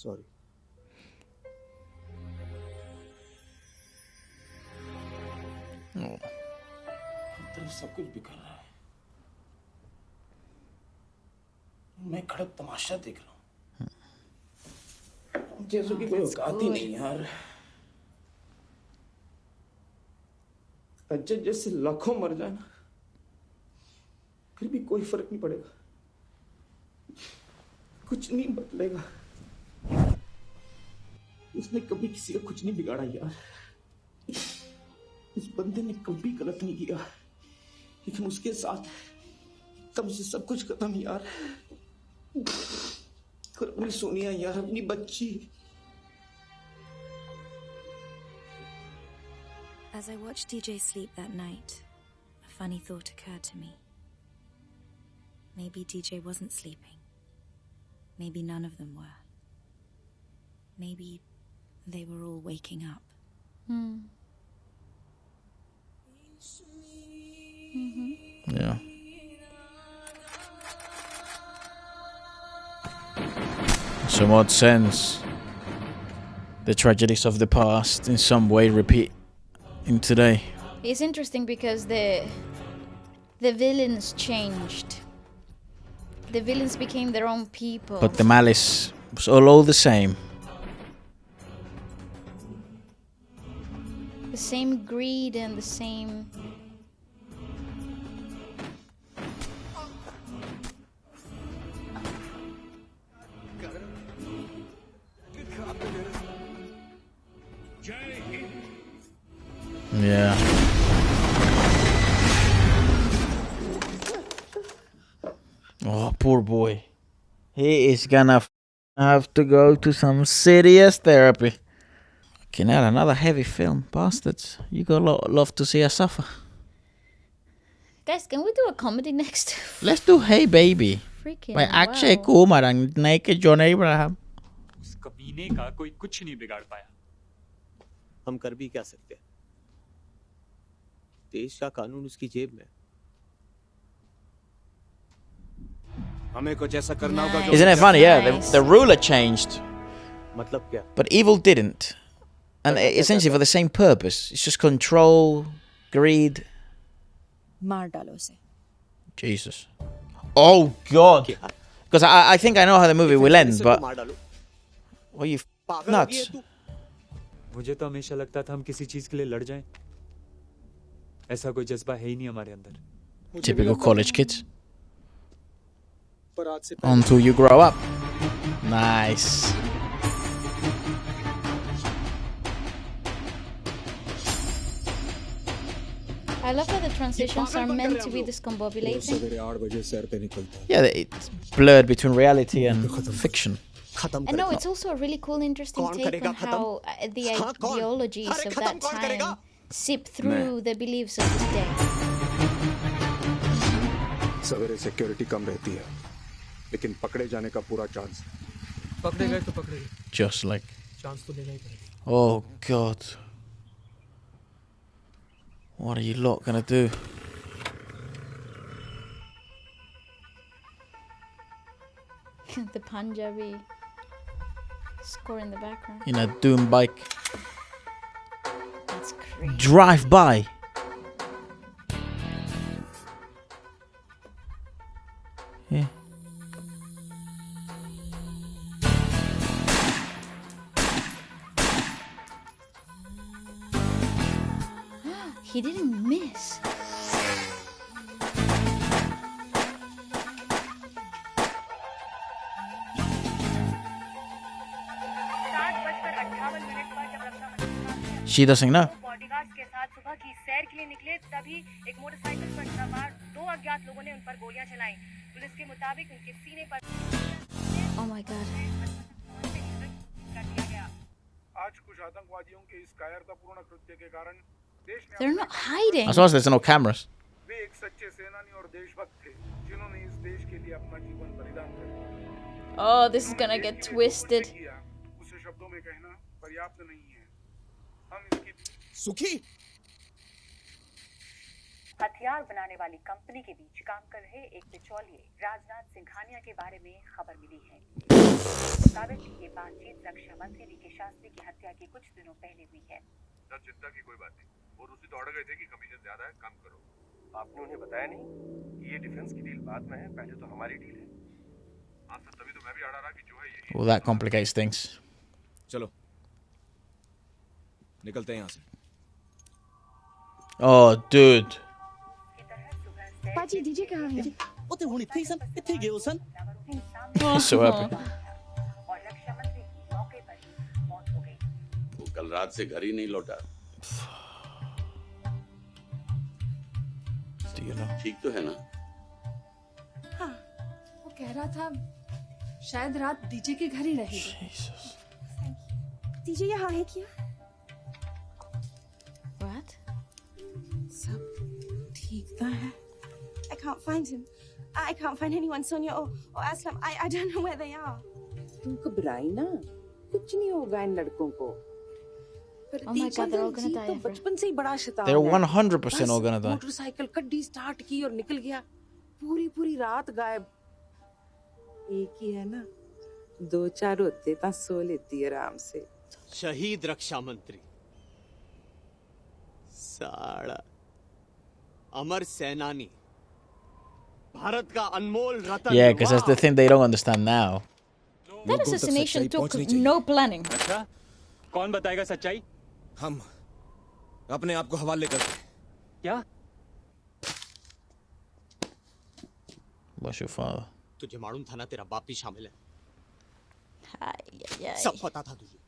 सॉरी। तेरे सब कुछ बिखर रहा है, मैं खड़ा तमाशा देख रहा हूँ। जैसो की कोई औकात ही नहीं यार। अजय जैसे लाखों मर जाए ना, फिर भी कोई फर्क नहीं पड़ेगा, कुछ नहीं बदलेगा। उसने कभी किसी का कुछ नहीं बिगाड़ा यार, इस बंदे ने कभी गलत नहीं किया, लेकिन उसके साथ तब से सब कुछ खत्म यार। और अपनी सोनिया यार, अपनी बच्ची। As I watched DJ sleep that night, a funny thought occurred to me. Maybe DJ wasn't sleeping. Maybe none of them were. Maybe they were all waking up. Yeah. Some odd sense. The tragedies of the past in some way repeat in today. It's interesting because the villains changed. The villains became their own people. But the malice was all the same. The same greed and the same... Yeah. Oh, poor boy. He is gonna have to go to some serious therapy. Fucking hell, another heavy film. Bastards. You gotta love to see us suffer. Guys, can we do a comedy next? Let's do Hey Baby. Freaking by Akshay Kumar and naked John Abraham. उस कमीने का कोई कुछ नहीं बिगाड़ पाया। हम कर भी क्या सकते हैं? देश का कानून उसकी जेब में। हमें कुछ ऐसा करना होगा जो Isn't it funny? Yeah, the ruler changed. मतलब क्या? But evil didn't. And essentially for the same purpose. It's just control, greed. मार डालो उसे. Jesus. Oh God. Because I think I know how the movie will end, but what are you nuts? मुझे तो हमेशा लगता था हम किसी चीज के लिए लड़ जाएं। ऐसा कोई जज्बा है ही नहीं हमारे अंदर। Typical college kids. Until you grow up. Nice. I love that the transitions are meant to be discombobulating. Yeah, it's blurred between reality and fiction. And no, it's also a really cool, interesting take on how the ideologies of that time seep through the beliefs of today. सवेरे security कम रहती है, लेकिन पकड़े जाने का पूरा chance. पकड़े गए तो पकड़े गए। Just like. चांस तो लेना ही पड़ेगा। Oh God. What are you lot gonna do? The Punjabi score in the background. In a Doom bike. That's crazy. Drive by. Yeah. He didn't miss. She doesn't know. Bodyguards के साथ सुबह की सैर के लिए निकले तभी एक मोटरसाइकिल पर सवार दो अज्ञात लोगों ने उन पर गोलियां चलाईं। पुलिस के मुताबिक उनके सीने पर Oh my God. आज कुछ आतंकवादियों के इस कायरतापूर्ण कृत्य के कारण देश में They're not hiding. As long as there's no cameras. वे एक सच्चे सेनानी और देशभक्त थे जिन्होंने इस देश के लिए अपना जीवन बलिदान कर दिया। Oh, this is gonna get twisted. उसे शब्दों में कहना पर्याप्त नहीं है। हम इसकी सुखी हथियार बनाने वाली कंपनी के बीच काम कर रहे एक बिचौलिए राजनाथ सिंघानिया के बारे में खबर मिली है। मुताबिक ये बातचीत रक्षा मंत्री वीके शास्त्री की हत्या के कुछ दिनों पहले हुई है। सर चिंता की कोई बात नहीं, वो रूसी तो अड़ गए थे कि कमीशन ज्यादा है, कम करो। आपने उन्हें बताया नहीं कि ये डिफेंस की डील बाद में है, पहले तो हमारी डील है। हाँ सर, तभी तो मैं भी अड़ा रहा कि जो है ये। Well, that complicates things. चलो निकलते हैं यहाँ से। Oh, dude. पाजी डीजे कहाँ है? ਉਹ ਤੇ ਹੁਣ ਇੱਥੇ ਹੀ ਸਨ, ਕਿੱਥੇ ਗਏ ਹੋ ਸਨ? He's so happy. और रक्षा मंत्री की मौके पर ही मौत हो गई। वो कल रात से घर ही नहीं लौटा। Do you know? ठीक तो है ना? हाँ, वो कह रहा था शायद रात डीजे के घर ही रहेगा। डीजे यहाँ है क्या? What? सब ठीक है. I can't find him. I can't find anyone, Sonia or Aslam. I don't know where they are. तू घबराई ना, कुछ नहीं होगा इन लड़कों को. Oh my God, they're all gonna die. तो बचपन से ही बड़ा शैतान है. They're 100% all gonna die. Motorcycle कड्डी स्टार्ट की और निकल गया. पूरी रात गायब. एक ही है ना, 2-4 होते तो सो लेती आराम से. शहीद रक्षा मंत्री, साड़ा अमर सेनानी, भारत का अनमोल रतन. Yeah, because that's the thing they don't understand now. That assassination took no planning. अच्छा, कौन बताएगा सच्चाई? हम अपने आप को हवाले करते. क्या? What's your father? तुझे मालूम था ना तेरा बाप भी शामिल है. Ay. सब पता था तुझे.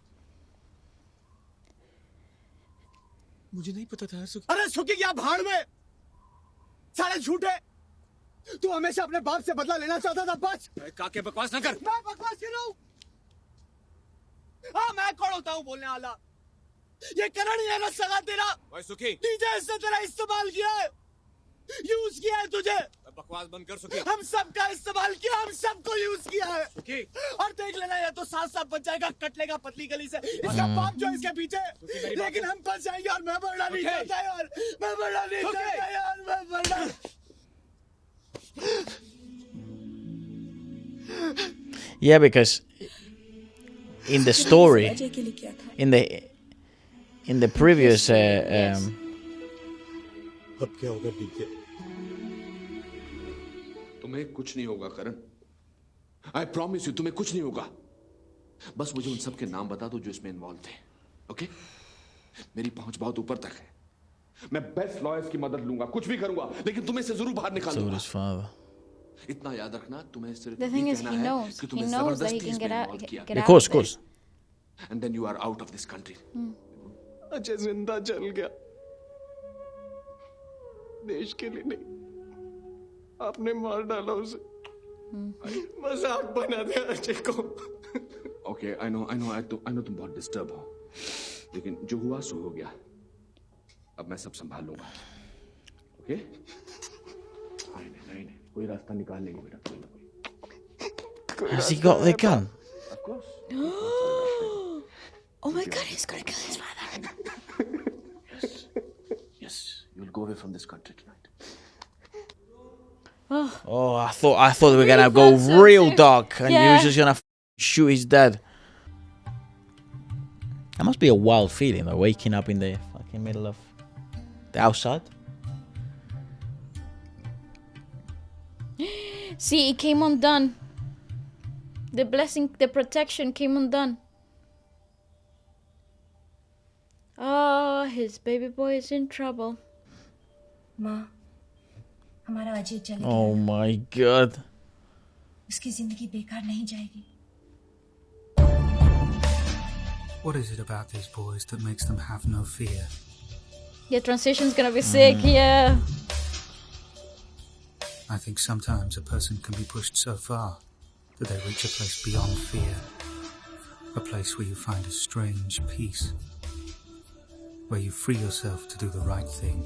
मुझे नहीं पता था यार. अरे सुखी क्या भाड़ में, सारे झूठे. तू हमेशा अपने बाप से बदला लेना चाहता था. बस काके बकवास ना कर. मैं बकवास कर रहा हूँ. हाँ, मैं कौन होता हूँ बोलने वाला? ये करण ही है ना सगा तेरा. भाई सुखी, डीजे इसने तेरा इस्तेमाल किया है, यूज किया है तुझे. बकवास बंद कर सुखी. हम सबका इस्तेमाल किया, हम सबको यूज किया है. सुखी, और देख लेना, ये तो साथ बच जाएगा, कट लेगा पतली गली से. इसका बाप जो इसके पीछे, लेकिन हम बच जाएंगे. और मैं बढ़ना नहीं चाहता यार, मैं बढ़ना नहीं चाहता यार, मैं बढ़ना. Yeah, because in the story, in the previous अब क्या होगा डीजे? तुम्हें कुछ नहीं होगा करण. I promise you, तुम्हें कुछ नहीं होगा. बस मुझे उन सब के नाम बता दो जो इसमें इन्वॉल्व थे. ओके? मेरी पहुंच बहुत ऊपर तक है. मैं बेस्ट लॉयर्स की मदद लूंगा, कुछ भी करूंगा, लेकिन तुम्हें से जरूर बाहर निकालूंगा. his father. इतना याद रखना, तुम्हें सिर्फ The thing ये is, कहना he है knows. कि He तुम्हें knows that he जबरदस्ती can इसमें get out. involve किया. Get Of out course, of of course. And then you are out of this country. Ajay जिंदा चल गया, देश के लिए नहीं. आपने मार डाला उसे. मजाक बना दिया अजय को. Okay, I know तुम बहुत डिस्टर्ब हो, लेकिन जो हुआ सो हो गया. अब मैं सब संभाल लूंगा. ओके? नहीं, कोई रास्ता निकाल लेंगे बेटा, कोई ना कोई. Has he got the gun? Of course. Oh my God, he's gonna kill his father. Yes, you'll go away from this country tonight. Oh, I thought we were gonna go real dark, and he was just gonna shoot his dad. That must be a wild feeling, though, waking up in the fucking middle of the outside. See, it came undone. The blessing, the protection came undone. Oh, his baby boy is in trouble. माँ, हमारा अजय चल गया. Oh my God. उसकी जिंदगी बेकार नहीं जाएगी. What is it about these boys that makes them have no fear? Your transition's gonna be sick, yeah. I think sometimes a person can be pushed so far that they reach a place beyond fear. A place where you find a strange peace. Where you free yourself to do the right thing.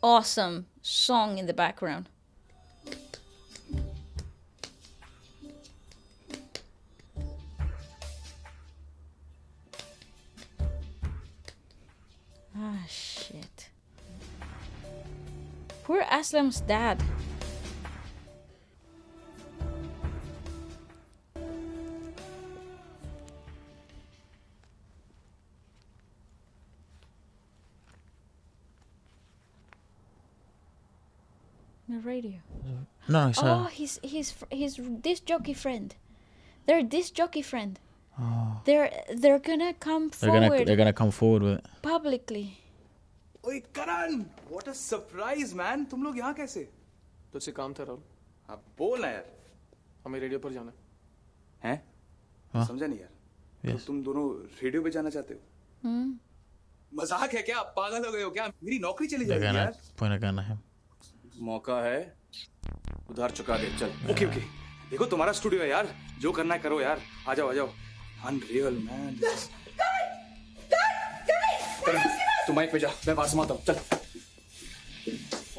Awesome song in the background. Ah, shit. Poor Aslam's dad. The radio. No, it's oh, he's disc jockey friend. They're disc jockey friend. Oh. They're gonna come forward. They're gonna come forward with it. Publicly. ओए करण, what a surprise man. तुम लोग यहाँ कैसे? तुझसे काम था राहुल. हाँ बोल ना यार. हमें रेडियो पर जाना है. हैं? समझा नहीं यार. तो तुम दोनों रेडियो पे जाना चाहते हो? मजाक है क्या? पागल हो गए हो क्या? मेरी नौकरी चली जाएगी यार. Point a gun at him. मौका है, उधार चुका दे. चल. ओके. देखो तुम्हारा स्टूडियो है यार. जो करना है करो यार. आ जाओ. Unreal man. तुम माइक पे जा. मैं बात सुनाता हूँ. चल.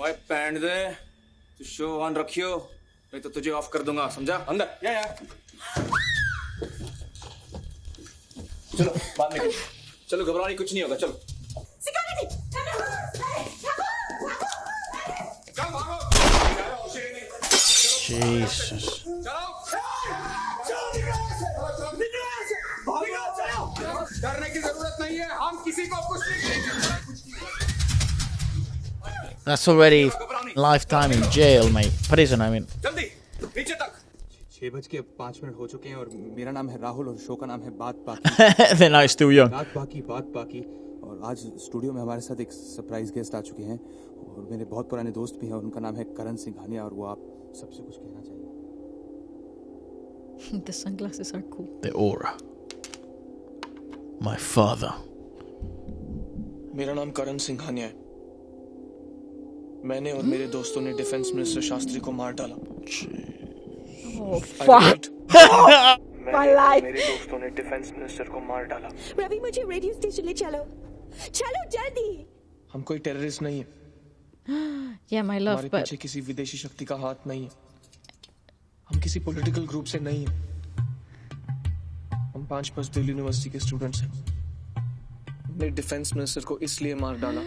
ओए पैंट दे, तू शो ऑन रखियो, नहीं तो तुझे ऑफ कर दूंगा, समझा? अंदर या चलो बाहर निकलो, चलो घबराने कुछ नहीं होगा, चलो। Jesus. डरने की जरूरत नहीं है, हम किसी को कुछ नहीं। That's already lifetime in jail, mate. Prison, I mean. जल्दी नीचे तक। 6:05 हो चुके हैं और मेरा नाम है राहुल और शो का नाम है बात बाकी। Then I'm still young. बात बाकी और आज स्टूडियो में हमारे साथ एक सरप्राइज गेस्ट आ चुके हैं और मेरे बहुत पुराने दोस्त भी हैं और उनका नाम है करण सिंघानिया और वो आप सबसे कुछ कहना चाहिए। The sunglasses are cool. The aura. My father. मेरा नाम करण सिंघानिया है। मैंने और मेरे दोस्तों ने डिफेंस मिनिस्टर शास्त्री को मार डाला। Oh fuck! My life. मेरे दोस्तों ने डिफेंस मिनिस्टर को मार डाला। रवि मुझे रेडियो स्टेशन ले चलो, चलो जल्दी। हम कोई टेररिस्ट नहीं है। Yeah, my love, हमारे but पीछे किसी विदेशी शक्ति का हाथ नहीं है। हम किसी पॉलिटिकल ग्रुप से नहीं हैं। हम 5 दिल्ली यूनिवर्सिटी के स्टूडेंट्स हैं। हमने डिफेंस मिनिस्टर को इसलिए मार डाला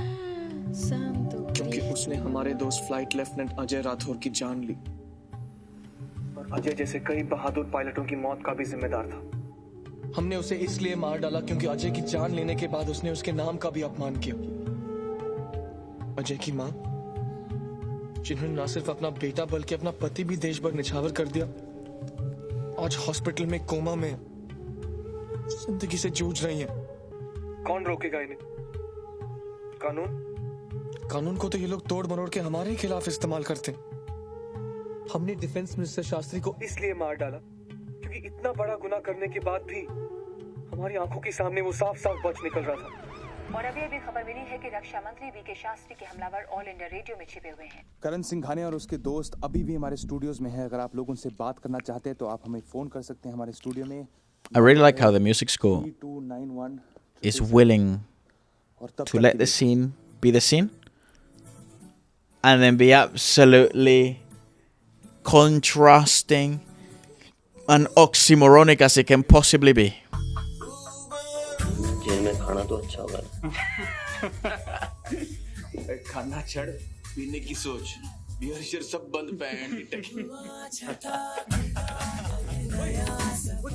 क्योंकि उसने हमारे दोस्त फ्लाइट लेफ्टिनेंट अजय राठौर की जान ली और अजय जैसे कई बहादुर पायलटों की मौत का भी जिम्मेदार था। हमने उसे इसलिए मार डाला क्योंकि अजय की जान लेने के बाद उसने उसके नाम का भी अपमान किया। अजय की मां, जिन्होंने ना सिर्फ अपना बेटा बल्कि अपना पति भी देश भर निछावर कर दिया, आज हॉस्पिटल में कोमा में जिंदगी से जूझ रही हैं। कौन रोकेगा इन्हें? कानून को तो ये लोग तोड़ मरोड़ के हमारे ही खिलाफ इस्तेमाल करते हैं। हमने डिफेंस मिनिस्टर शास्त्री को इसलिए मार डाला क्योंकि इतना बड़ा गुनाह करने के बाद भी हमारी आंखों के सामने वो साफ साफ बच निकल रहा था। और अभी खबर मिली है कि रक्षा मंत्री वी के शास्त्री के हमलावर ऑल इंडिया रेडियो में छिपे हुए हैं। करण सिंघानिया और उसके दोस्त अभी भी हमारे स्टूडियोज में हैं। अगर आप लोग उनसे बात करना चाहते हैं तो आप हमें फोन कर सकते हैं हमारे स्टूडियो में। I really like how the music score is willing to let the scene be the scene and then be absolutely contrasting and oxymoronic as it can possibly be. Jail में खाना तो अच्छा होगा। खाना छड़, पीने की सोच, बियर शियर सब बंद पैंट।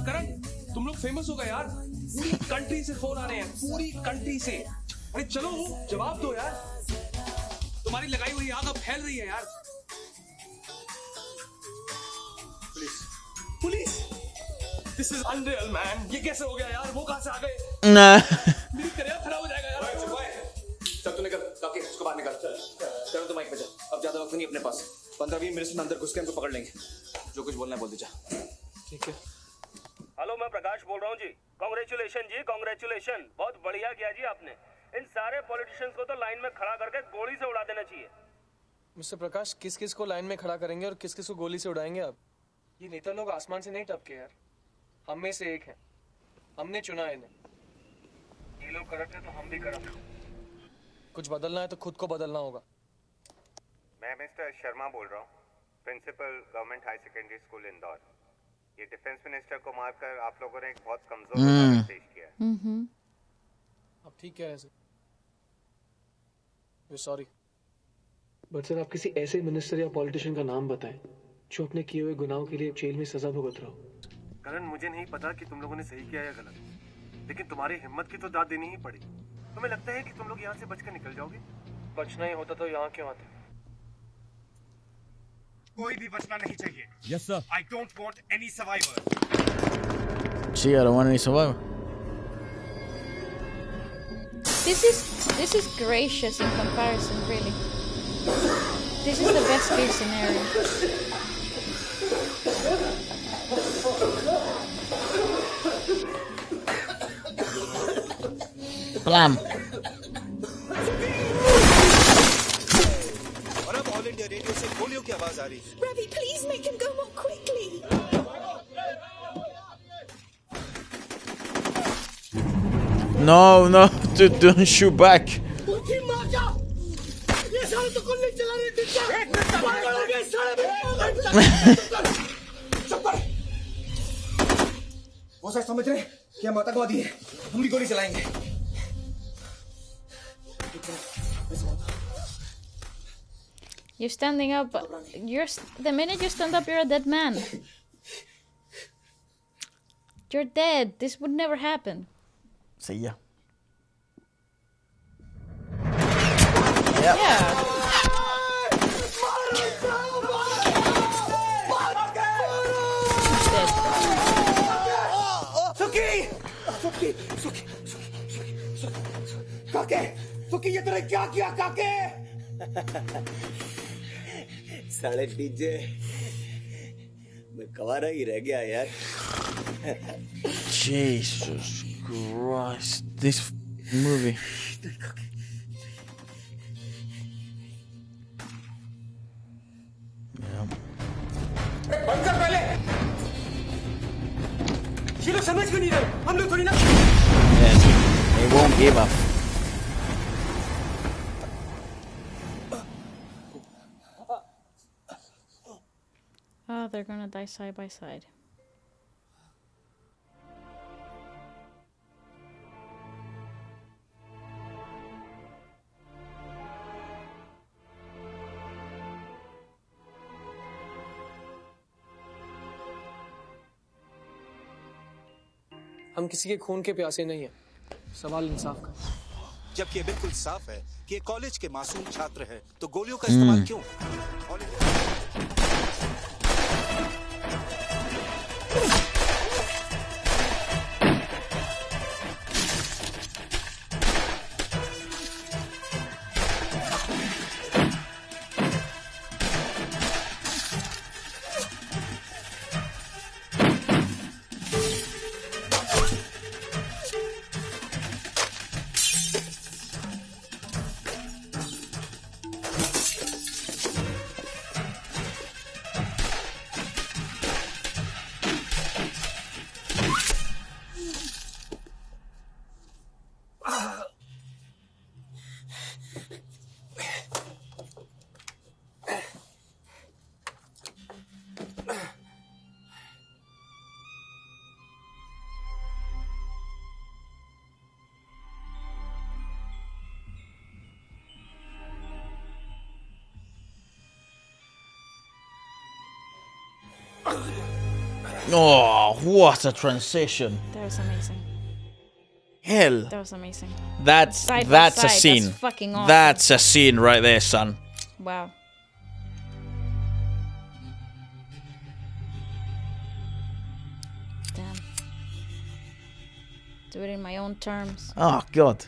करण, तुम लोग फेमस हो गए यार। पूरी कंट्री से फोन आ रहे हैं, पूरी कंट्री से। अरे चलो जवाब दो यार। तुम्हारी लगाई हुई आग अब फैल रही है यार। Police, this is unreal man. ये कैसे हो गया यार? वो कहां से आ गए? मेरी करियर खराब हो जाएगा यार। चल तू निकल, काके उसको बाहर निकल। चल तो माइक पे जा। अब ज्यादा वक्त नहीं अपने पास। 15-20 मिनट में अंदर घुस के हमको पकड़ लेंगे। जो कुछ बोलना है बोल दे जा। ठीक है। हेलो, मैं प्रकाश बोल रहा हूँ जी। कांग्रेचुलेशन जी, कांग्रेचुलेशन। बहुत बढ़िया किया जी आपने। इन सारे पॉलिटिशियंस को तो लाइन में खड़ा करके गोली से उड़ा देना चाहिए। मिस्टर प्रकाश, किस किस को लाइन में खड़ा करेंगे और किस किस को गोली से उड़ाएंगे आप? ये नेता लोग आसमान से नहीं टपके यार। हम में से एक हैं। हमने चुना है इन्हें। ये लोग करप्ट हैं तो हम भी करप्ट हैं। कुछ बदलना है तो खुद को बदलना होगा। मैं मिस्टर शर्मा बोल रहा हूँ, principal government high secondary school Indore. ये डिफेंस मिनिस्टर को मारकर आप लोगों ने एक बहुत कमजोर मैसेज पेश किया है। आप ठीक कह रहे हैं सर। सॉरी, बट सर आप किसी ऐसे मिनिस्टर या पॉलिटिशियन का नाम बताएं जो अपने किए हुए गुनाहों के लिए जेल में सजा भुगत रहा हो। करण, मुझे नहीं पता कि तुम लोगों ने सही किया या गलत, लेकिन तुम्हारी हिम्मत की तो दाद देनी ही पड़ी। तुम्हें लगता है कि तुम लोग यहाँ से बचकर निकल जाओगे? बचना ही होता तो यहाँ क्यों आते? कोई भी बचना नहीं चाहिए। Yes, sir. I don't want any survivor. See, I don't want any survivor. This is gracious in comparison, really. This is the best case scenario. Blam. और अब ऑल इंडिया रेडियो से गोलियों की आवाज आ रही है। Ravi, please make him go more quickly. No, dude, don't shoot back. ये साले तो गोली चला रहे थे। वो सच समझ रहे कि हम आतंकवादी हैं, हम भी गोली चलाएंगे। You're standing up. The minute you stand up, you're a dead man. You're dead. This would never happen. See ya. Yeah. सुकी ये तूने क्या किया काके? साले डीजे मैं कवारा ही रह गया यार। Jesus Christ, this movie. बंद कर पहले। ये लोग समझ क्यों नहीं रहे? हम लोग थोड़ी ना। Yes, they won't give up. Oh, they're gonna die side by side. हम किसी के खून के प्यासे नहीं हैं। सवाल इंसाफ का। जबकि ये बिल्कुल साफ है कि ये कॉलेज के मासूम छात्र हैं, तो गोलियों का इस्तेमाल क्यों? Oh, what a transition. That was amazing. Hell. That was amazing. That's Side by that's a side, scene. That's fucking awesome. That's a scene right there, son. Wow. Damn. Do it in my own terms. Oh god.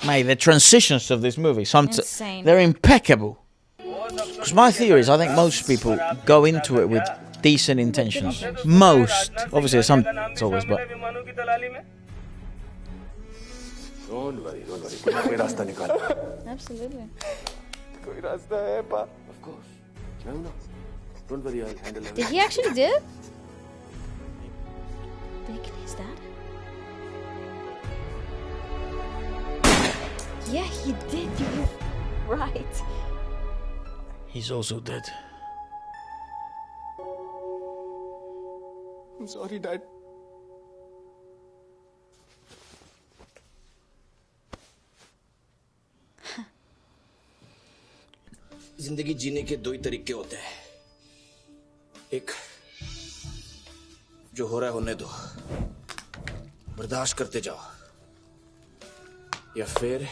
Mate, the transitions of this movie, Insane. they're impeccable. Because my theory is, I think most people go into it with decent intentions. Most. Obviously, some it's always, but. Don't worry. कोई रास्ता निकाल। Absolutely. कोई रास्ता है पा। Of course. मैं हूँ ना। Don't worry, I'll handle everything. Did he actually do it? Did he kill his dad? Yeah, he did. You're right. He's also dead. I'm sorry, Dad. जिंदगी जीने के दो ही तरीके होते हैं। एक जो हो रहा है होने दो, बर्दाश्त करते जाओ, या फिर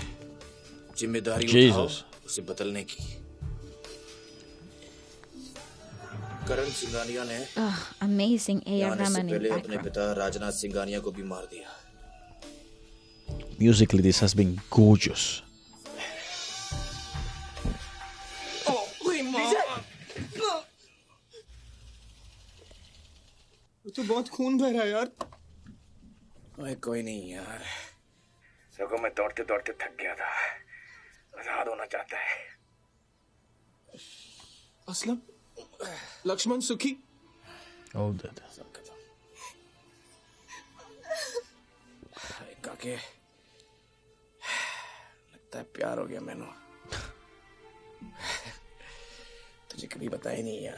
जिम्मेदारी उठाओ उसे बदलने की। करण सिंघानिया ने amazing A.R. Rahman in पहले अपने background. पिता राजनाथ सिंघानिया को भी मार दिया। Musically, this has been gorgeous. तो बहुत खून बह रहा है यार। ओए कोई नहीं यार। सको मैं दौड़ते दौड़ते थक गया था। आजाद होना चाहता है। असलम, लक्ष्मण, सुखी। All dead. काके, लगता है प्यार हो गया मैंने। तुझे कभी बताया नहीं यार.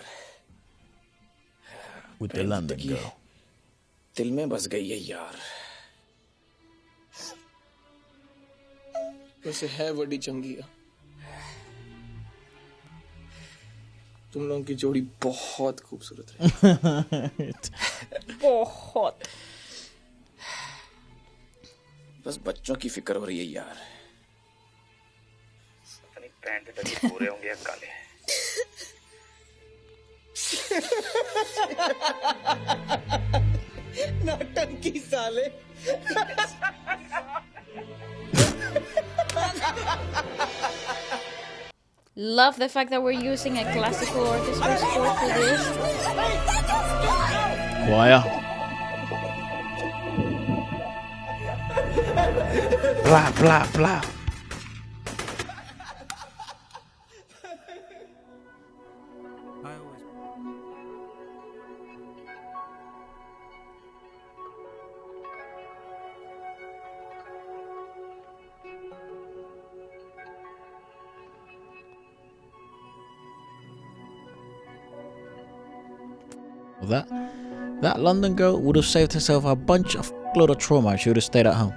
With the London girl. दिल में बस गई है यार. वैसे है बड़ी चंगिया. तुम लोगों की जोड़ी बहुत खूबसूरत है. बहुत. बस बच्चों की फिक्र हो रही है यार. अपनी पैंट तक पूरे होंगे या काले. नौटंकी साले. Love the fact that we're using a classical orchestra score for this. Choir. Blah, blah, blah. That London girl would have saved herself a bunch of load of trauma if she would have stayed at home.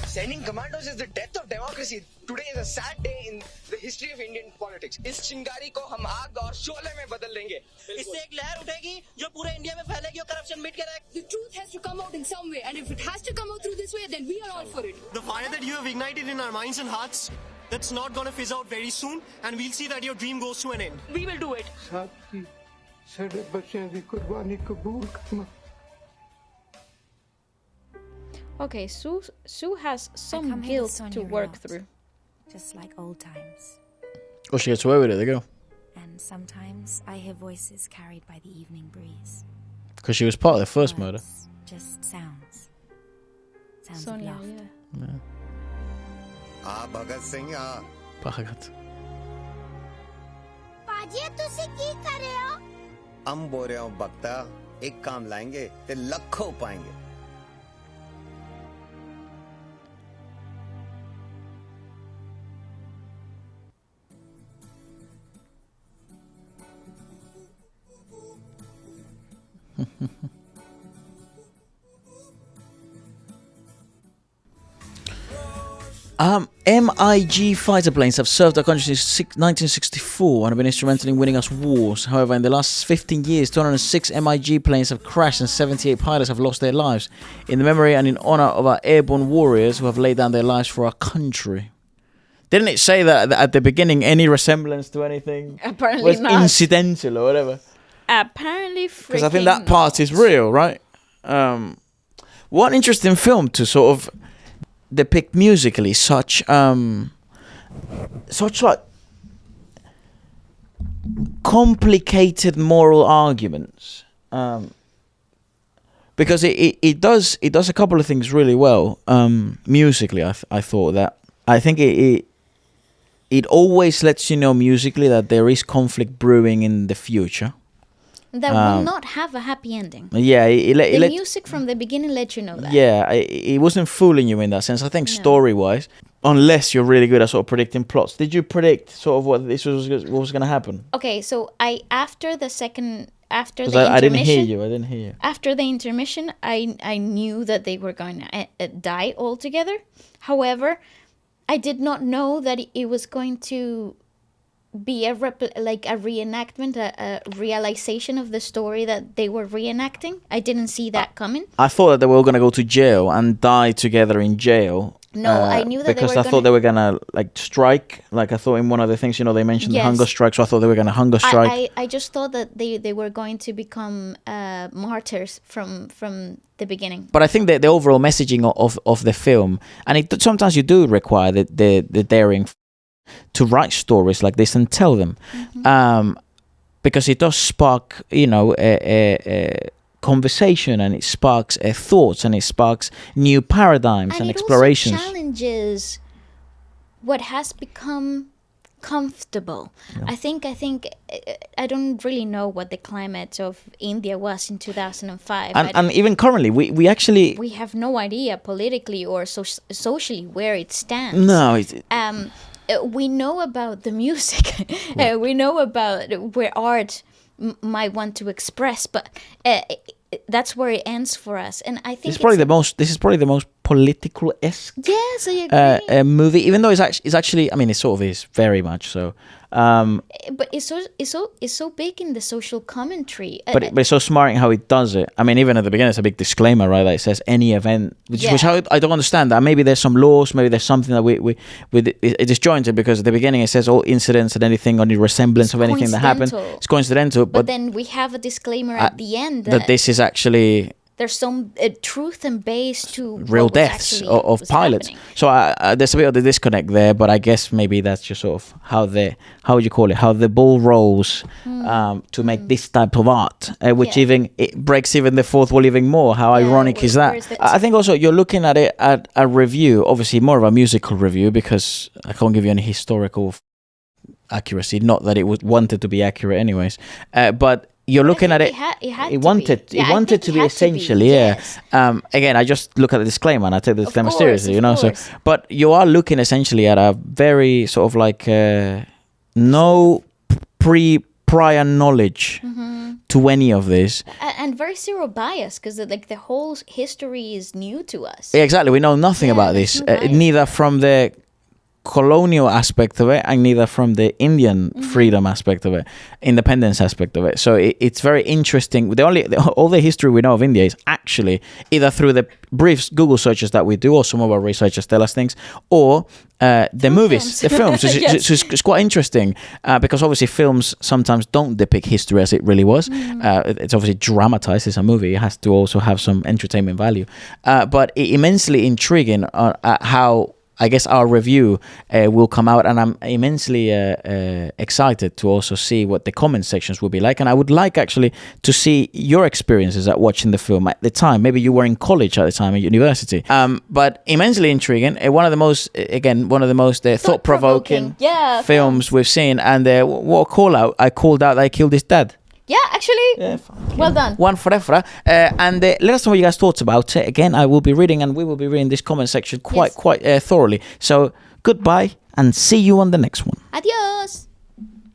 Sending commandos is the death of democracy. Today is a sad day in the history of Indian politics. इस चिंगारी को हम आग और शोले में बदल देंगे. इससे एक लहर उठेगी जो पूरे इंडिया में फैलेगी और करप्शन मिट कर The truth has to come out in some way, and if it has to come out through this way, then we are all for it. The fire that you have ignited in our minds and hearts, that's not going to fizz out very soon, and we'll see that your dream goes to an end. We will do it. साथी साढ़े बच्चों की कुर्बानी कबूल करना. Okay, Sue has some guilt to work through. Just like old times. Oh, she gets away with it, there you go. And sometimes I hear voices carried by the evening breeze. Because she was part of the first murder. Just sounds. Sounds of Sonia, laughter. Yeah. Bhagat Singh, Bhagat. पाजी तुसी की कर रहे हो? हम बोल रहे हो बक्ता एक काम लाएंगे ते लखों पाएंगे. MiG fighter planes have served our country since 1964 and have been instrumental in winning us wars. However, in the last 15 years, 206 MiG planes have crashed and 78 pilots have lost their lives in the memory and in honor of our airborne warriors who have laid down their lives for our country. Didn't it say that at the beginning any resemblance to anything Apparently was not. incidental or whatever? Apparently freaking Because I think that part is real, right? One interesting film to sort of depict musically such like complicated moral arguments, because it does a couple of things really well musically. I thought that I think it always lets you know musically that there is conflict brewing in the future. That will not have a happy ending. Yeah, the music from the beginning let you know that. Yeah, it wasn't fooling you in that sense. I think story-wise, unless you're really good at sort of predicting plots. Did you predict sort of what was going to happen? Okay, so after the intermission, I didn't hear you. After the intermission, I knew that they were going to die altogether. However, I did not know that it was going to be a reenactment, a realization of the story that they were reenacting. I didn't see that coming. I thought that they were going to go to jail and die together in jail. No, I knew that because I thought they were going to like strike. Like I thought in one of the things, they mentioned the hunger strike, so I thought they were going to hunger strike. I just thought that they were going to become martyrs from the beginning. But I think that the overall messaging of the film, and sometimes you do require the daring to write stories like this and tell them, because it does spark a conversation, and it sparks thoughts, and it sparks new paradigms and explorations. It also challenges what has become comfortable. Yeah. I think I don't really know what the climate of India was in 2005, and even currently we actually have no idea politically or socially where it stands. No, we know about the music. We know about where art might want to express, but that's where it ends for us. And I think this is probably the most political-esque yes, I agree. movie, even though it's actually, I mean, it sort of is very much so. But it's so big in the social commentary. But it's so smart in how it does it. I mean, even at the beginning, it's a big disclaimer, right? That it says any event, which I don't understand. That maybe there's some laws, maybe there's something that it's disjointed, because at the beginning it says all incidents and anything, any resemblance of anything that happened, it's coincidental. But then we have a disclaimer at the end that this is actually. There's some truth and base to real deaths of pilots. Happening. So there's a bit of the disconnect there, but I guess maybe that's just sort of how would you call it? How the ball rolls to make this type of art, which even it breaks even the fourth wall even more. How ironic is that? I think also you're looking at it at a review, obviously more of a musical review, because I can't give you any historical accuracy. Not that it was wanted to be accurate, anyways, but. You're looking at it. It wanted to be essentially, again, I just look at the disclaimer and I take the disclaimer seriously, you know. So, but you are looking essentially at a very sort of like no prior knowledge to any of this, and very zero bias, because like the whole history is new to us. Yeah, exactly, we know nothing about this, neither from the colonial aspect of it and neither from the Indian freedom aspect of it, independence aspect of it. So it's very interesting. All the history we know of India is actually either through the brief Google searches that we do, or some of our researchers tell us things, or the movies, the films. It's quite interesting because obviously films sometimes don't depict history as it really was. It's obviously dramatized. It's a movie. It has to also have some entertainment value, but immensely intriguing how I guess our review will come out, and I'm immensely excited to also see what the comment sections will be like. And I would like actually to see your experiences at watching the film at the time. Maybe you were in college at the time, at university. But immensely intriguing. One of the most thought-provoking films we've seen. And what a call out! I called out that I killed his dad. Yeah, actually, well done. One for Efra. And let us know what you guys thought about it. Again, I will be reading, and we will be reading this comment section quite thoroughly. So goodbye, and see you on the next one. Adios.